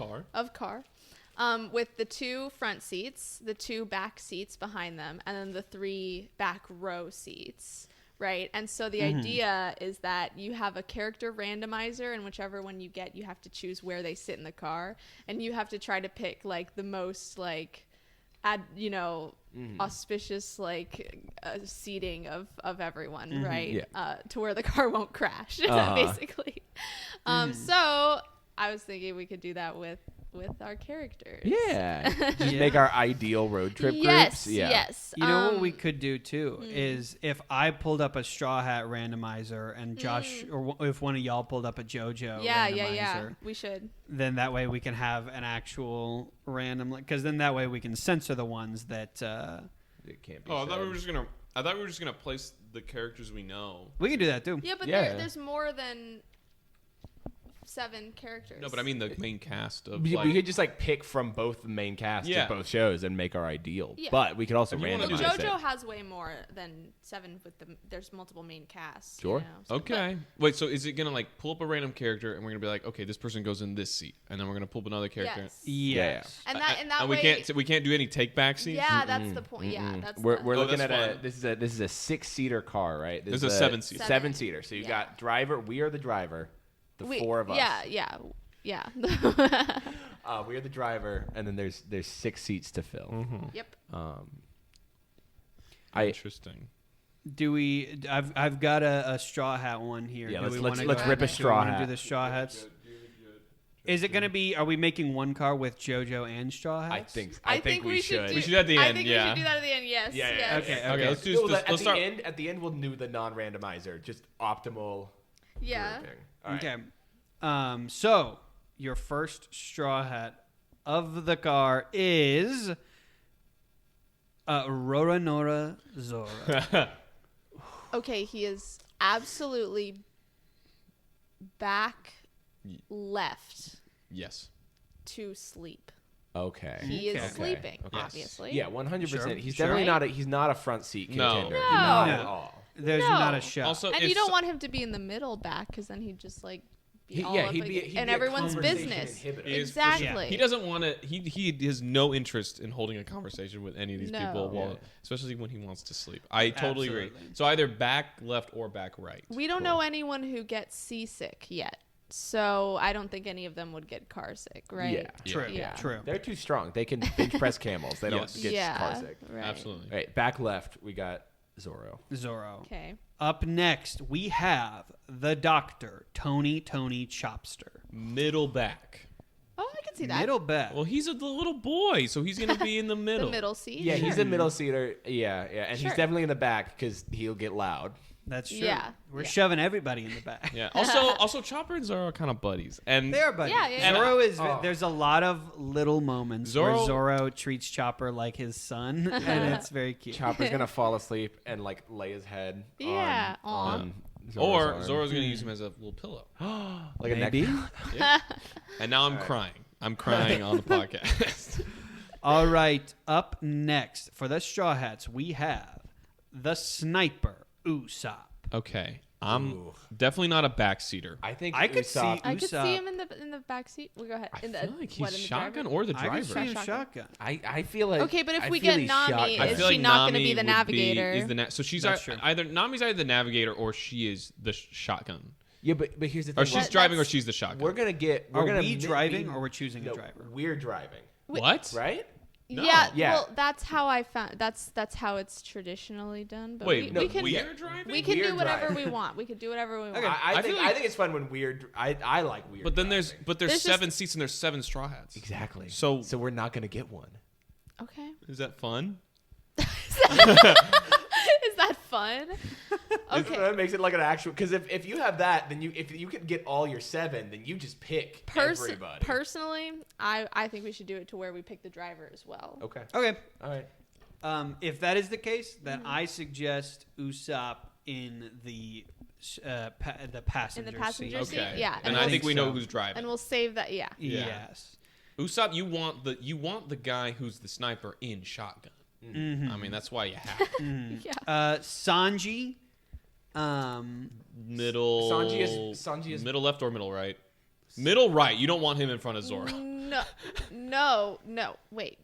With the 2 front seats, the 2 back seats behind them, and then the 3 back row seats, right? And so the idea is that you have a character randomizer, and whichever one you get, you have to choose where they sit in the car, and you have to try to pick like the most like auspicious like seating of everyone, right? Yeah. To where the car won't crash, basically. So I was thinking we could do that with our characters. Yeah. Just Yeah. make our ideal road trip Yes, groups. Yeah. yes. You know what we could do too is if I pulled up a Straw Hat randomizer and Josh, or if one of y'all pulled up a JoJo Yeah. randomizer, We should. then that way we can have an actual random, because then that way we can censor the ones that. It can't be. Oh, I thought we said. were just gonna I thought we were just gonna place the characters we know. We can do that too. Yeah, but Yeah. there's more than 7 characters. No, but I mean the main cast of. We Like, could just like pick from both the main cast Yeah. of both shows and make our ideal. Yeah. But we could also If you wanna Well, do randomize JoJo it. has way more than 7 with the. There's multiple main casts. Sure. You know, so- okay. Wait. So is it gonna like pull up a random character and we're gonna be like, okay, this person goes in this seat, and then we're gonna pull up another character. Yes. Yes. And that and way. we can't do any take back scenes. Yeah, that's the point. Yeah, that's. We're the, looking that's at fun. this is a 6-seater car, right? This is a 7-seater. 7-seater. So you Yeah. got driver. We are the driver. The we- 4 of us. Yeah. We are the driver, and then there's 6 seats to fill. Mm-hmm. Yep. Interesting. Do we? I've got a straw hat one here. Yeah, Do let's we let's, wanna let's go- rip a do we straw wanna hat. Do the straw hats. Is it gonna be? Are we making one car with JoJo and straw hats? I think we should. do- We should at the I end, think yeah. we should do that at the end. Yes. Yeah, yeah, yes. Okay. Okay. Let's do. Well, Let's, at let's the start. end. At the end, we'll do the non-randomizer, just optimal. Yeah. grouping. All right. Okay. So your first straw hat of the car is Roronoa Zoro. Okay, he is absolutely back left Yes. to sleep. Okay. He Okay. is sleeping, Okay. Yes. obviously. Yeah, 100%. Sure, He's sure. definitely Right? not. He's not a front seat No. contender. No. Not at No. all. There's No. not a shot. Also, And if you don't so- want him to be in the middle back because then he'd just like be all Yeah, up he'd be against- a and everyone's conversation business. inhibitor. He is for Exactly. sure. He doesn't want to. He has no interest in holding a conversation with any of these No. people, Yeah. especially when he wants to sleep. I totally agree. Absolutely. So either back left or back right. We don't know anyone who gets seasick yet. So I don't think any of them would get car sick, right? Yeah. True. Yeah. True. They're too strong. They can bench press camels. They don't Yes. get Yeah. car sick. Right. Absolutely. All right, back left, we got Zoro. Zoro. Okay. Up next, we have the Doctor, Tony Chopster. Middle back. Oh, I can see that. Middle back. Well, he's a little boy, so he's gonna be in the middle. The middle seat. Yeah, he's a middle seater. Yeah, and he's Sure. definitely in the back because he'll get loud. That's true. Yeah, We're yeah. shoving everybody in the back. Yeah. Also, Chopper and Zoro are kind of buddies, and They are buddies. Yeah, yeah, Zoro yeah. is. There's a lot of little moments where Zoro- Zoro treats Chopper like his son, and it's very cute. Chopper's gonna fall asleep and like lay his head. Yeah, On or Zoro's Zoro's gonna use him as a little pillow. arm. like a Maybe. neck. Yeah. And now I'm crying. I'm crying on the podcast. All right. Up next for the Straw Hats, we have the Sniper Usopp. Okay. I'm Ooh. definitely not a backseater. I think I could Usopp- see- I could Usopp. see him in the back seat. We'll go ahead. I In the, feel like what, he's in the shotgun driver? or the I could driver. see him Shotgun. shotgun. I feel like. Okay, but if I we feel get he's Nami, shotgun. I is feel she like not gonna Nami be the would navigator? Is the so she's That's true. either Nami's either the navigator or she is the shotgun. Yeah, but here's the thing. Or she's That- driving or that's- she's the shotgun. We're gonna get. Are We're gonna we mi- driving be- or we're choosing no, a driver? We're driving, What? right? No. Yeah, Yeah. well, that's how I found. That's how it's traditionally done. But Wait, we can we're driving? we can We're do whatever driving. we want. We could do whatever we want. Okay. I I think feel like- I think it's fun when weird. I like weird. But then driving. there's There's 7 just- seats and there's 7 straw hats. exactly. So- we're not gonna get one. Okay. Is that fun? Is that fun? Okay. That makes it like an actual. Because if you have that, then if you can get all your 7, then you just pick everybody. Personally, I think we should do it to where we pick the driver as well. Okay. Okay. All right. If that is the case, then I suggest Usopp in the passenger In the passenger seat. seat? Okay. Yeah, And and I we'll- think we know so. who's driving. And we'll save that. Yeah. Yeah. Yes. Usopp, you want the guy who's the sniper in shotgun. I mean, that's why you have to. Yeah. Sanji. Middle. Sanji is middle left or middle right. Middle right. You don't want him in front of Zoro. No. Wait.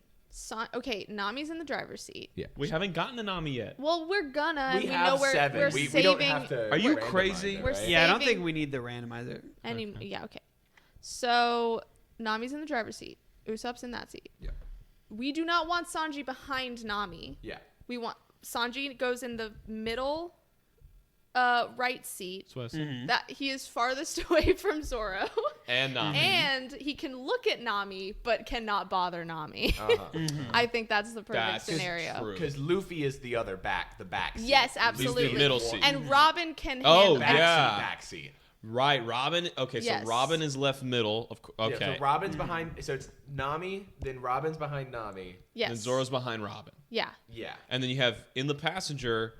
Okay, Nami's in the driver's seat. Yeah. We haven't gotten to Nami yet. Well, we're gonna. We and have know we're 7. We're we saving. don't have to. Are you randomize crazy? it, We're right? Yeah, I don't saving- think we need the randomizer. Yeah. Okay. So Nami's in the driver's seat. Usopp's in that seat. Yeah. We do not want Sanji behind Nami. Yeah. We want Sanji goes in the middle, right seat. That's what I said. That he is farthest away from Zoro, And Nami. and he can look at Nami but cannot bother Nami. Uh-huh. I think that's the perfect That's scenario. true. Because Luffy is the other back, the back seat. Yes, He's the absolutely. middle seat. And Robin can Oh, handle Back yeah. seat, back seat. Right, Robin. Okay, Yes. so Robin is left middle. Okay. Yeah, so Robin's behind. So it's Nami, then Robin's behind Nami. Yes. Then Zoro's behind Robin. Yeah. Yeah. And then you have in the passenger,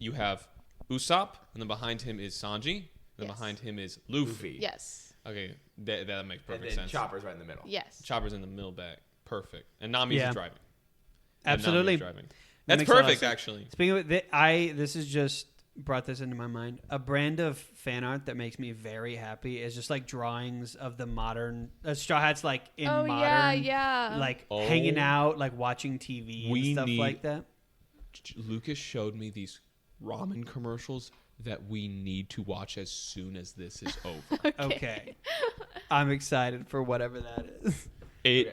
you have Usopp, and then behind him is Sanji, and then Yes. behind him is Luffy. Yes. Okay, that makes And perfect then sense. Chopper's right in the middle. Yes. Chopper's in the middle back. Perfect. And Nami's Yeah. driving. Absolutely. Driving. That That's makes a lot of perfect, sense. actually. Speaking of this is just brought this into my mind. A brand of fan art that makes me very happy is just like drawings of the modern Straw Hats, like in Oh modern, yeah. like Oh. hanging out, like watching TV We and stuff need- like that. Lucas showed me these ramen commercials that we need to watch as soon as this is over. Okay, I'm excited for whatever that is.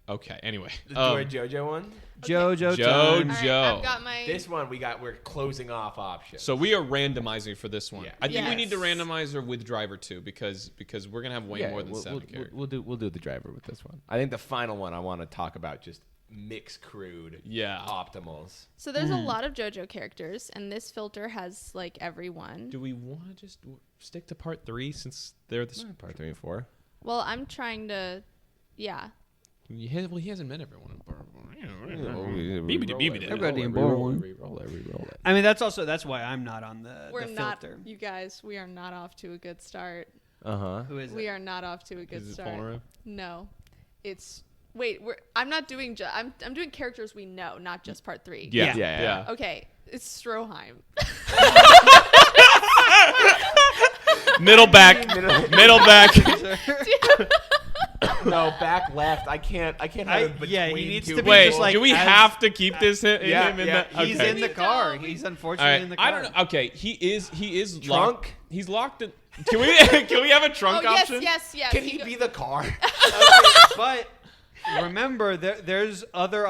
Okay. Anyway, The Dora JoJo one. JoJo Joe- time. All right, Joe. I've got my. This one we're closing off options. so we are randomizing for this one. Yeah. I think we Yes. need to randomize her with driver too because we're gonna have way more than we'll, 7 we'll, characters. we'll do the driver with this one. I think the final one I want to talk about just mix crude. Yeah. Optimals. So there's a lot of JoJo characters, and this filter has like everyone. Do we want to just stick to part 3 since they're the Part 3 and 4. Well, I'm trying to. Yeah. he hasn't met everyone in part 1. Everybody in board one. Reroll it. I mean, that's why I'm not on the We're not. filter. You guys, we are not off to a good start. Who is We it? are not off to a good Is it start. Polnareff? No, it's. Wait, I'm not doing. I'm doing characters we know, not just part 3. Yeah. Okay, it's Stroheim. Middle back. Middle back. No, back left. I can't have him yeah, he between needs two to be Wait, just like do we as- have to keep this in Yeah, him in yeah, the? He's Okay. in the car. No. He's All unfortunately right. in the car. I don't know. Okay, he is Trunk? locked. He's locked in. Can we have a Oh trunk yes, option? yes, yes. Can he be the car? But remember, there's other.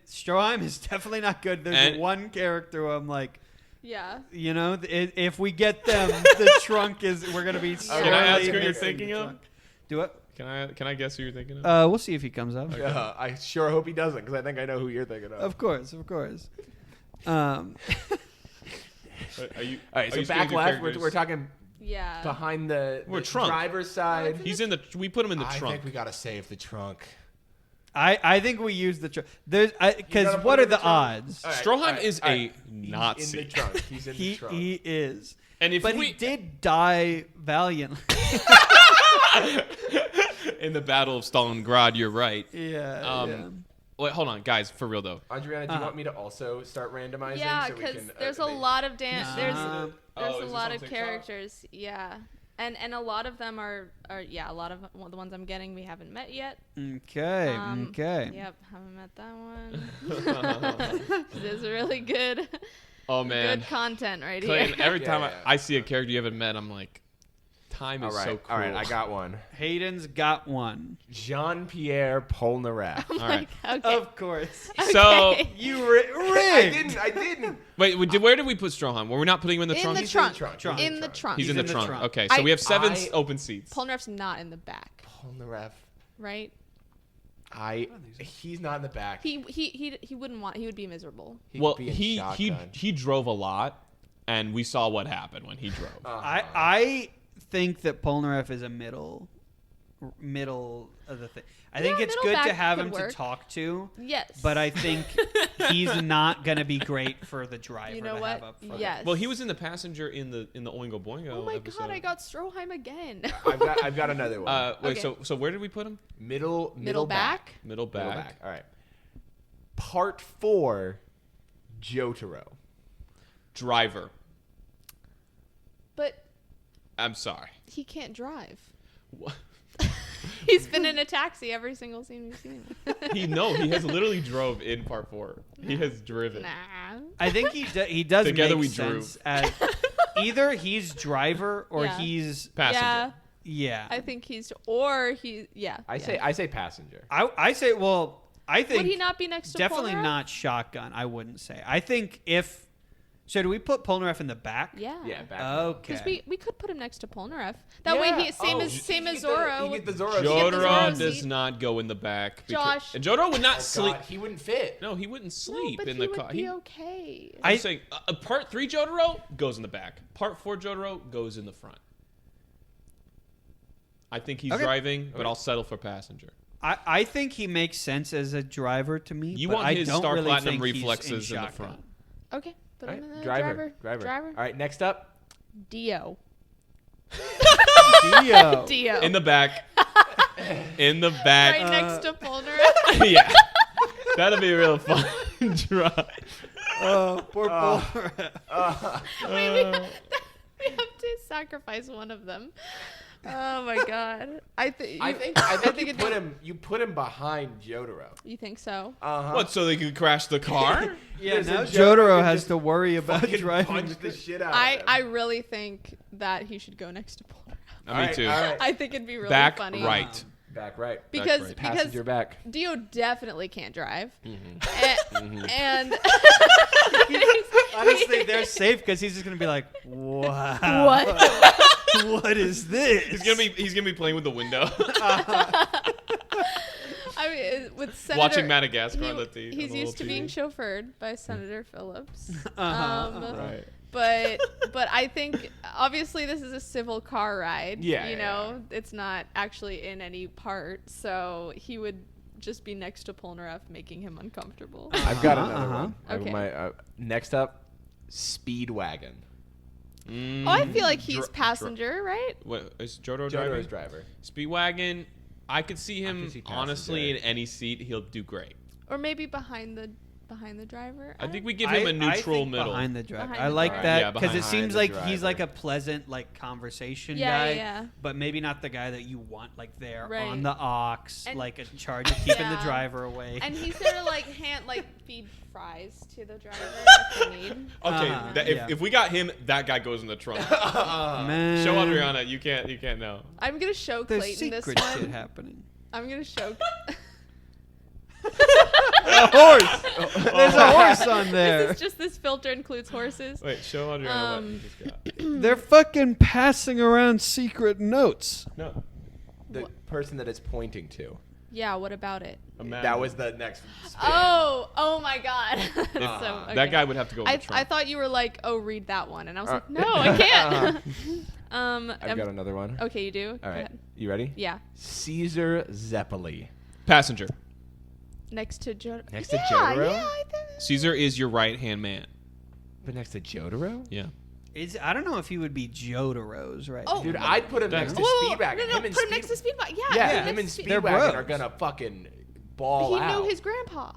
Stroheim is definitely not good. There's And- one character who I'm like, Yeah. you know, if we get them, the trunk is. We're gonna be. Can I ask sorely who you're missing thinking the of? trunk. Do it. Can I guess who you're thinking of? We'll see if he comes up. I sure hope he doesn't, because I think I know who you're thinking of. Of course. Are you? All right, are so you back speaking left, of we're characters? talking Yeah. behind the trunk. driver's side. He's in the. We put him in the I trunk. think we gotta save the trunk. I think we use the trunk. There's gotta because put what him are in the the trunk? odds? All right, Stroheim all right, is all a right. Nazi. He's in the trunk. He's in the trunk. He is. And if But we he did die valiantly. in the Battle of Stalingrad, you're right. yeah. Wait, hold on, guys. For real though. Adriana, do you want me to also start randomizing? Yeah, so we because can, there's a make- lot of there's Oh, there's is a this lot on of TikTok? characters. Yeah. And a lot of them are yeah, a lot of the ones I'm getting we haven't met yet. Okay. Okay. Yep, haven't met that one. This is really good. Oh man, Good content right Clayton, here. every time Yeah. I see a character you haven't met, I'm like, time All is right, so cool. all right, I got one. Hayden's got one. Jean-Pierre Polnareff. All right. Okay. Of course. So Okay. You I rigged. didn't. wait, where did we put Stroheim? Were we not putting him in the In trunk? the He's trunk. Trunk. In the trunk. He's in the trunk. trunk. Okay, so we have 7 I- open seats. Polnareff's not in the back, Polnareff. right? He's not in the back. He wouldn't want. He would be miserable. He Well, could be in he shotgun. he drove a lot, and we saw what happened when he drove. I think that Polnareff is a middle of the thing. I think Yeah, it's middle good to back have could him work. to talk to. Yes. But I think he's not gonna be great for the driver You know to what? have up front. Yes. Well, he was in the passenger in the Oingo Boingo Oh my episode. god! I got Stroheim again. I've got another one. Wait, Okay. so where did we put him? Middle Middle back. Middle back. Middle back. All right. Part 4, Jotaro. Driver. But I'm sorry. he can't drive. What? He's been in a taxi every single scene we've seen him. He has literally drove in part 4. He has driven. Nah. I think he does Together make we sense as either he's driver or Yeah. he's Passenger. Yeah, yeah. I think he's or he. Yeah. I yeah. say passenger. I say well I think Would he not be next to definitely Polnareff? not shotgun. I wouldn't say. I think if so, do we put Polnareff in the back? Yeah. Yeah, back. Okay. Because we could put him next to Polnareff. That way he same as Zoro. You get the Zoro. Get the Zoro Jotaro seat. does not go in the back. Josh. And Jotaro would not Oh, sleep. God, he wouldn't fit. No, he wouldn't No, sleep but in he the would car. be okay. I'm saying part 3 Jotaro goes in the back. Part 4 Jotaro goes in the front. I think he's Okay. driving, but I'll settle for passenger. I think he makes sense as a driver to me. You but want I his don't Star really Platinum think he's reflexes in the shotgun. front. Okay, put All him in right, the driver. driver. All right, next up. Dio. Dio. Dio. In the back. In the back. Right next to Polnareff. Yeah. That'll be a real fun drive. Oh, poor Paul. Wait, we have to sacrifice one of them. Oh my god. I think you put him behind Jotaro. You think so? What, so they could crash the car? Yeah, There's a now Jotaro Jotaro can has just to worry about Fucking driving. punch the shit out of him. I really think that he should go next to Polnareff. Me too. All right. I think it'd be really Back funny. right. Back right. Because right. Passenger back. Dio definitely can't drive. Mm-hmm. And Honestly, they're safe because he's just gonna be like, "Wow, what? what is this?" He's gonna be playing with the window, I mean, with Senator, watching Madagascar on the TV. he's used to being chauffeured by Senator Phillips. Right. But I think obviously this is a civil car ride. Yeah, you yeah, know, it's not actually in any part, so he would just be next to Polnareff, making him uncomfortable. I've got another one. Okay. Next up, Speedwagon. Oh, I feel like he's passenger, right? What is Jotaro Jotaro's driving? driver. Speedwagon. I could see him can see honestly in passenger. any seat. He'll do great. Or maybe behind the driver. I think we give him a neutral think middle. behind the driver. Behind I the like driver. that Yeah, because it behind seems the like driver. he's like a pleasant like conversation Yeah, guy, yeah. but maybe not the guy that you want like there Right. on the aux, And- like in charge of keeping the Yeah. driver away. And he's there to like feed fries to the driver if they need. Okay, Uh-huh, if, yeah. if we got him, that guy goes in the trunk. Man, Show Adriana. You can't know. I'm gonna show there's Clayton this secret one. shit happening. I'm gonna show. A horse. There's a horse on there. This is just this filter includes horses. Wait, show Adriana what you just got. They're fucking passing around secret notes. No. The person that it's pointing to. Yeah, what about it? Imagine. That was the next spin. Oh my god. So, okay. That guy would have to go in the trunk. I thought you were like, oh, read that one, and I was like, no, I can't. I've got another one. Okay, you do. All Go right. ahead. You ready? Yeah. Caesar Zeppeli. Passenger. Next to Jotaro. Next to Jotaro? Yeah, I think. Caesar is your right hand man. But next to Jotaro? Yeah. I don't know if he would be Jotaro's right. Oh, Dude, I'd put him Whoa, next to Whoa, Speedwagon. no, Him and put him next to Speedwagon. Yeah, Yeah, put him and next to They're Speedwagon bros. are gonna fucking ball He out. knew his grandpa.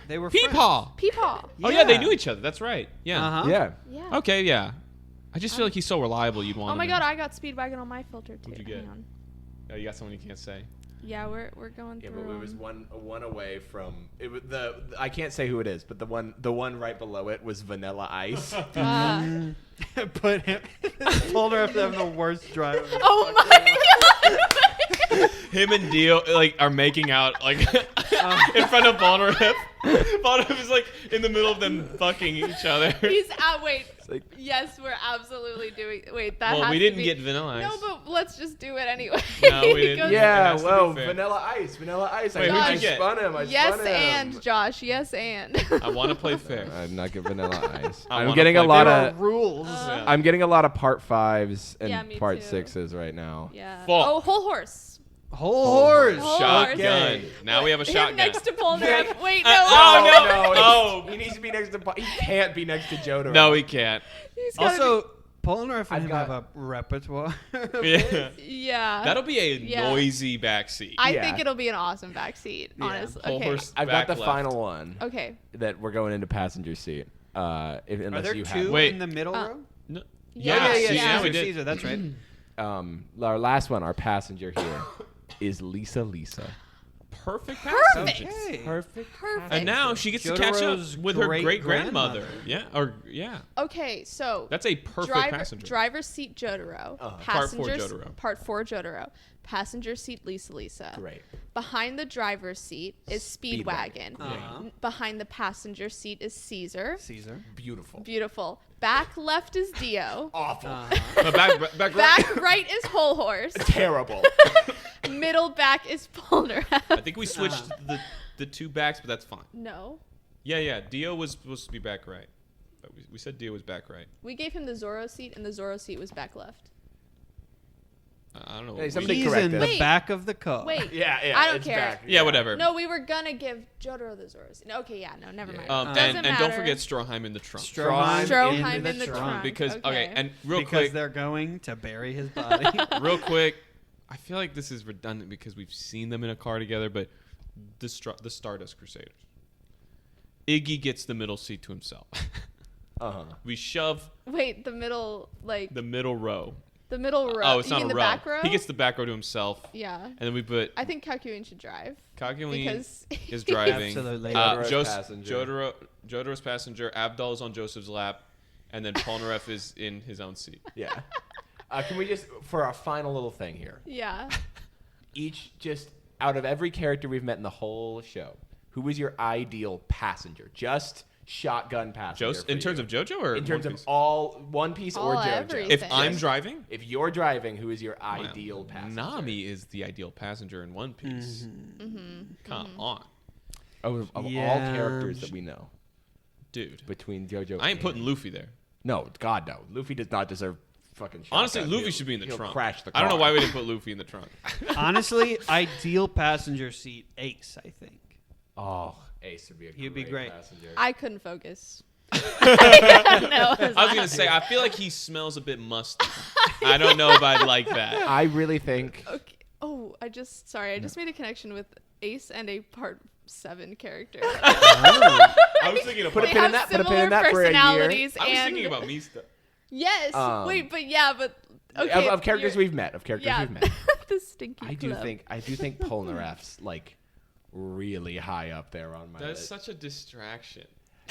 They were friends. Peepaw. Peepaw. Oh yeah, they knew each other. That's right. Yeah. Uh-huh. Yeah. Yeah. Okay. Yeah. I just feel like he's so reliable. You'd want. Oh him my in. god, I got Speedwagon on my filter too. What'd you get? Hang on. Oh, you got someone you can't say. Yeah, we're going Yeah, through. but it was one away from it. Was I can't say who it is, but the one right below it was Vanilla Ice. Put him. Polnareff having the worst driver. Oh my god. Him and Dio like are making out like in front of Polnareff. Polnareff is like in the middle of them fucking each other. He's wait. like- Yes, we're absolutely doing. Wait, that. Well, has we to didn't be, get Vanilla Ice. No, but let's just do it anyway. No, we didn't. Because- It Yeah, has to be well, fair. Vanilla Ice. Wait, who'd I you get? spun him. Yes, spun him. and Josh. Yes, and. I want to play fair. I'm not getting Vanilla Ice. I I'm wanna getting a play lot There of. are rules. Yeah. I'm getting a lot of part 5s and Yeah, me part too. 6s right now. Yeah. Fuck. Oh, whole horse. Whole horse. Whole Shotgun. Okay. Now we have a Him shotgun. next to Polnareff. Wait, no. oh, no. no, Oh. he needs to be next to. He can't be next to Jotaro. No, he can't. He's gotta Also, Polnareff and I've him got- have a repertoire. Yeah. be, yeah. That'll be a Yeah. noisy backseat. I Yeah. think it'll be an awesome backseat. Yeah. Honestly. Whole Okay. horse I've back got the left. final one Okay. that we're going into passenger seat. Are Unless there you two have. Wait. in the middle row? No. Yeah, see, yeah. we did. Caesar, that's right. Our last one, our passenger here, is Lisa. Perfect Perfect. passenger. Okay. Perfect. Perfect. And now she gets to catch up Jotaro's with her great great-grandmother. grandmother. Yeah. Or yeah. Okay, so That's a perfect passenger. driver's seat Jotaro. Uh-huh. Part 4 Passengers Jotaro. Part 4 Jotaro. Passenger seat Lisa. Great. Behind the driver's seat is Speedwagon. Uh-huh. Behind the passenger seat is Caesar. Caesar. Beautiful. Beautiful. Back left is Dio. Awful. back right. Back right is Whole Horse. Terrible. Middle back is Polnareff. I think we switched the two backs, but that's fine. No. Yeah. Dio was supposed to be back right. But we said Dio was back right. We gave him the Zorro seat, and the Zorro seat was back left. I don't know. Hey, somebody He's correct in us. the Wait. back of the car. Wait. Yeah, I don't it's care. back. Yeah, whatever. No, we were gonna give Jotaro the Zoras. No, okay, yeah, no, never mind. And Doesn't don't matter. forget Stroheim in the trunk. Stroheim in the trunk. Because okay, and real because quick, they're going to bury his body. real quick, I feel like this is redundant because we've seen them in a car together, but the Stardust Crusaders. Iggy gets the middle seat to himself. We shove Wait, the middle, like the middle row. the middle row. Oh, it's you not mean a the row. back row? He gets the back row to himself. Yeah. And then we put I think Kakuin should drive Kakuin because is driving. Absolutely. Jotaro's passenger. Jotaro's passenger. Abdul is on Joseph's lap, and then Polnareff is in his own seat. Yeah. Can we just, for our final little thing here, yeah. each just out of every character we've met in the whole show, who is your ideal passenger? Just shotgun passenger. In terms of JoJo or in terms One of Piece? all One Piece or All JoJo. everything. If I'm Yes. driving, If you're driving, who is your ideal passenger? Nami is the ideal passenger in One Piece. Come on, Of all Yeah. characters that we know dude. between JoJo. I ain't putting and- Luffy there. No, God no. Luffy does not deserve fucking. Honestly, shotgun. Luffy should be in the He'll trunk. Crash the car. I don't know why we didn't put Luffy in the trunk. Honestly, ideal passenger seat, Ace, I think. Oh, Ace would be a He'd be great. passenger. I couldn't focus. no, I was gonna say, I feel like he smells a bit musty. I don't know if I'd like that. I really think. Okay. Oh, I just made a connection with Ace and a Part 7 character. I was thinking of Put a They pin in have that. Put a pin similar in that for a year. personalities I was and thinking about Mista. yes. Wait, but okay. Of characters you're- we've met. Of characters yeah, we've met. the stinky I do club. think Polnareff's like really high up there on my That's list. such a distraction.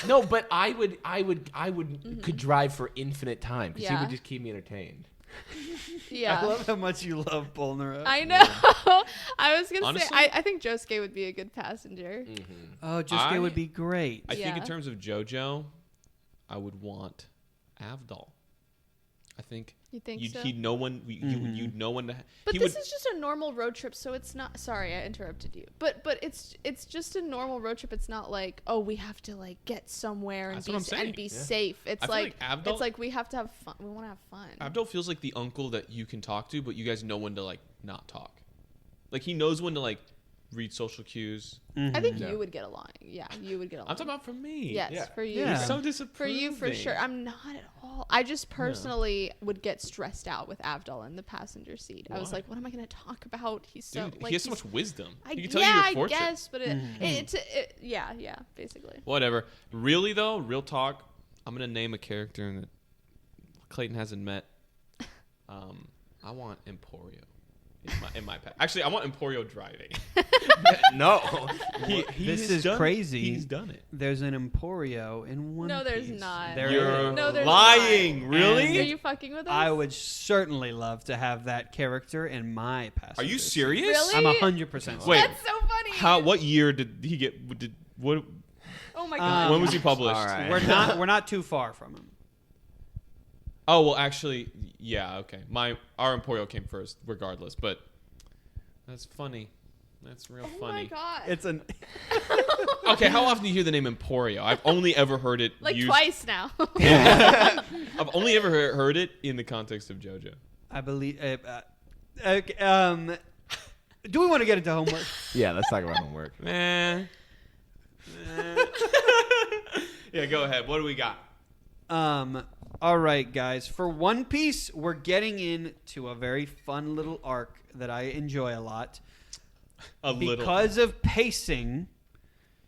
No, but I could drive for infinite time because he Yeah. would just keep me entertained. Yeah. I love how much you love Polnareff. I know. I was gonna Honestly- say I think Josuke would be a good passenger. Oh, Josuke I- would be great. I think in Yeah. terms of JoJo, I would want Avdol. I think You think so? he'd know when you'd know when to. But he this would, is just a normal road trip, so it's not. Sorry, I interrupted you. But it's just a normal road trip. It's not like, oh, we have to like get somewhere and That's what I'm saying. be safe. It's I feel like, like Abdul- it's like we have to have fun. We want to have fun. Abdul feels like the uncle that you can talk to, but you guys know when to like not talk. Like he knows when to like read social cues. I think Yeah. you would get along. Yeah, you would get along. I'm talking about for me. Yes, Yeah. for you. Yeah. You're so For disapproving. you, for sure. I'm not at all. I just personally would get stressed out with Avdol in the passenger seat. I was Why? like, what am I going to talk about? He's so Dude, like he has so he's- much wisdom. I, He can tell yeah, you your I fortune. guess, but yeah, basically. Whatever. Really though, real talk. I'm gonna name a character that Clayton hasn't met. I want Emporio in my pack. Actually, I want Emporio driving. No. This is crazy. He's done it. There's an Emporio in One No, there's Piece. not. There You're is. No, there's lying. not. Really? Are you fucking with us? I would certainly love to have that character in my passenger Are you seat. serious? Really? I'm 100% Wait. That's so funny. How? What year did he get? Did what? Oh my god. When was he published? All right. We're not too far from him. Oh well, actually, yeah. Okay, our Emporio came first, regardless. But that's funny. That's real Oh my funny. god. It's an Okay, how often do you hear the name Emporio? I've only ever heard it like used. twice now. I've only ever heard it in the context of JoJo. I believe. Do we want to get into homework? Yeah, let's talk about homework. Man. Yeah, go ahead. What do we got? All right, guys. For One Piece, we're getting into a very fun little arc that I enjoy a lot. Because of pacing,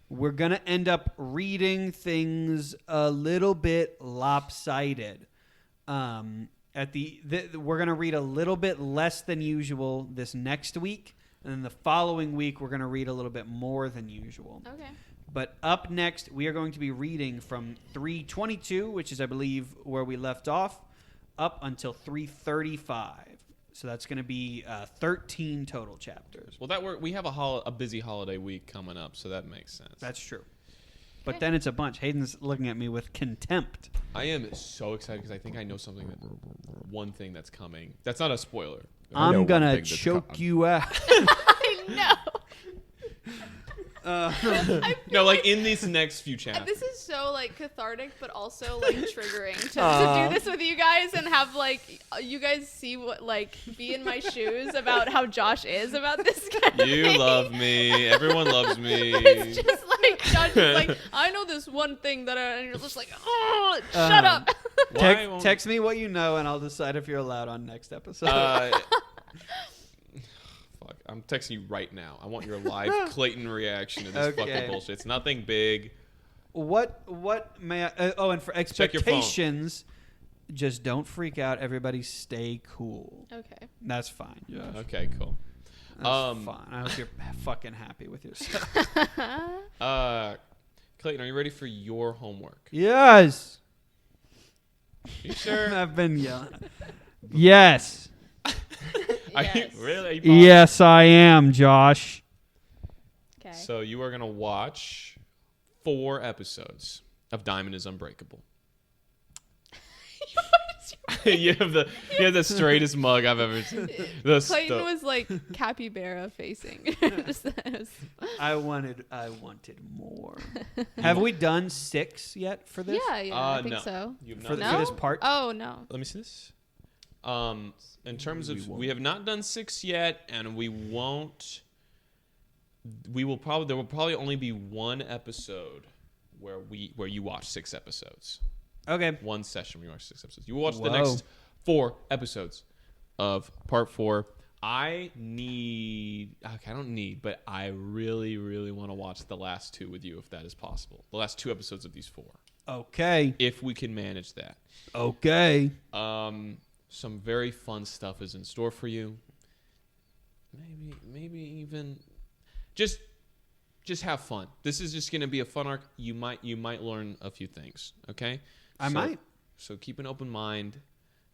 we're going to end up reading things a little bit lopsided. We're going to read a little bit less than usual this next week, and then the following week we're going to read a little bit more than usual. Okay. But up next, we are going to be reading from 322, which is, I believe, where we left off, up until 335. So that's going to be 13 total chapters. Well, we have a busy holiday week coming up, so that makes sense. That's true. But then it's a bunch. Hayden's looking at me with contempt. I am so excited because I think I know one thing that's coming. That's not a spoiler. I know I'm one going to thing that's choke you out. I know. No, like in these next few chapters. This is so like cathartic, but also like triggering to do this with you guys and have like you guys see what like be in my shoes about how Josh is about this kind of You thing. love me. Everyone loves me. It's just like Josh is like, I know this one thing that and you're just like, oh, shut up. Why won't- Text me what you know, and I'll decide if you're allowed on next episode. Fuck, I'm texting you right now. I want your live Clayton reaction to this Okay. fucking bullshit. It's nothing big. What may I? And for Check your phone. expectations, just don't freak out. Everybody, stay cool. Okay. That's fine. Josh. Okay, cool. That's fine. I hope you're fucking happy with yourself. Clayton, are you ready for your homework? Yes. You sure? I've been yelling. Yes. Are Yes. you really? Are you positive? Yes, I am, Josh. Okay. So you are gonna watch 4 episodes of Diamond is Unbreakable. you have the straightest mug I've ever seen. Clayton was like capybara facing. Just I wanted more. Have we done 6 yet for this? yeah, I think no. so. You've For, not for done- this part? Oh no. Let me see this. In terms of, we have not done 6 yet, and we won't. There will probably only be 1 episode where you watch 6 episodes. Okay. 1 session where you watch 6 episodes. You will watch the Whoa. next 4 episodes of part 4. I don't need, but I really, really want to watch the last 2 with you if that is possible. The last 2 episodes of these 4, Okay. if we can manage that. Okay. Some very fun stuff is in store for you. Maybe even just have fun. This is just going to be a fun arc. You might learn a few things. Okay, I might. So keep an open mind,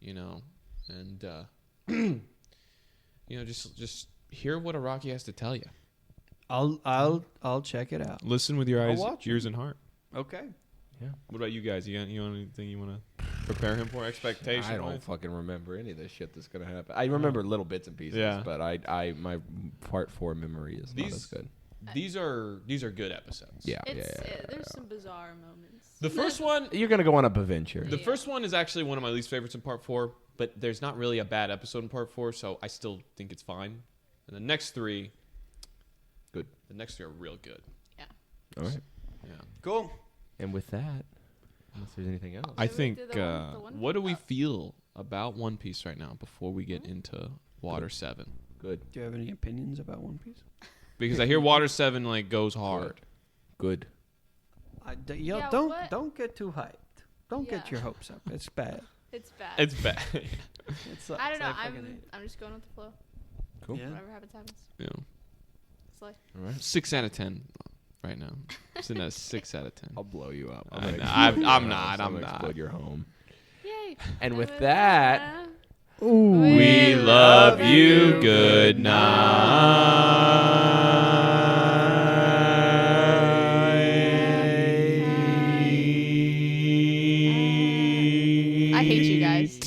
and just hear what Araki has to tell you. I'll check it out. Listen with your I'll eyes, watch ears, and heart. Okay. Yeah. What about you guys? You got anything you want to prepare him for? Expectation? I don't fucking remember any of this shit that's gonna happen. I remember little bits and pieces, Yeah. but my part 4 memory is not as good. These are good episodes. Yeah, There's some bizarre moments. The first one, You're gonna go on a adventure. the first one is actually one of my least favorites in part 4, but there's not really a bad episode in part 4, so I still think it's fine. And the next 3, Good. The next 3 are real good. All right. Yeah. Cool. And with that, unless there's anything else, I Should we think. do the one- What do we feel about One Piece right now before we get into Water 7? good. Do you have any opinions about One Piece? Because I hear Water 7 like goes hard. Good. Yeah, don't what? don't get too hyped. Don't get Yeah. your hopes up. It's bad. It's bad. It's bad. It sucks. I don't know. fucking hate I'm just going with the flow. Cool. it. Yeah. Whatever happens, happens. Yeah. It's like 6 out of 10 right now. Sitting at a 6 out of 10. I'll blow you up. I know. gonna I'm explode your not, house. I'm gonna not. explode your home. yay. And with that, We love you. Good night. I hate you guys.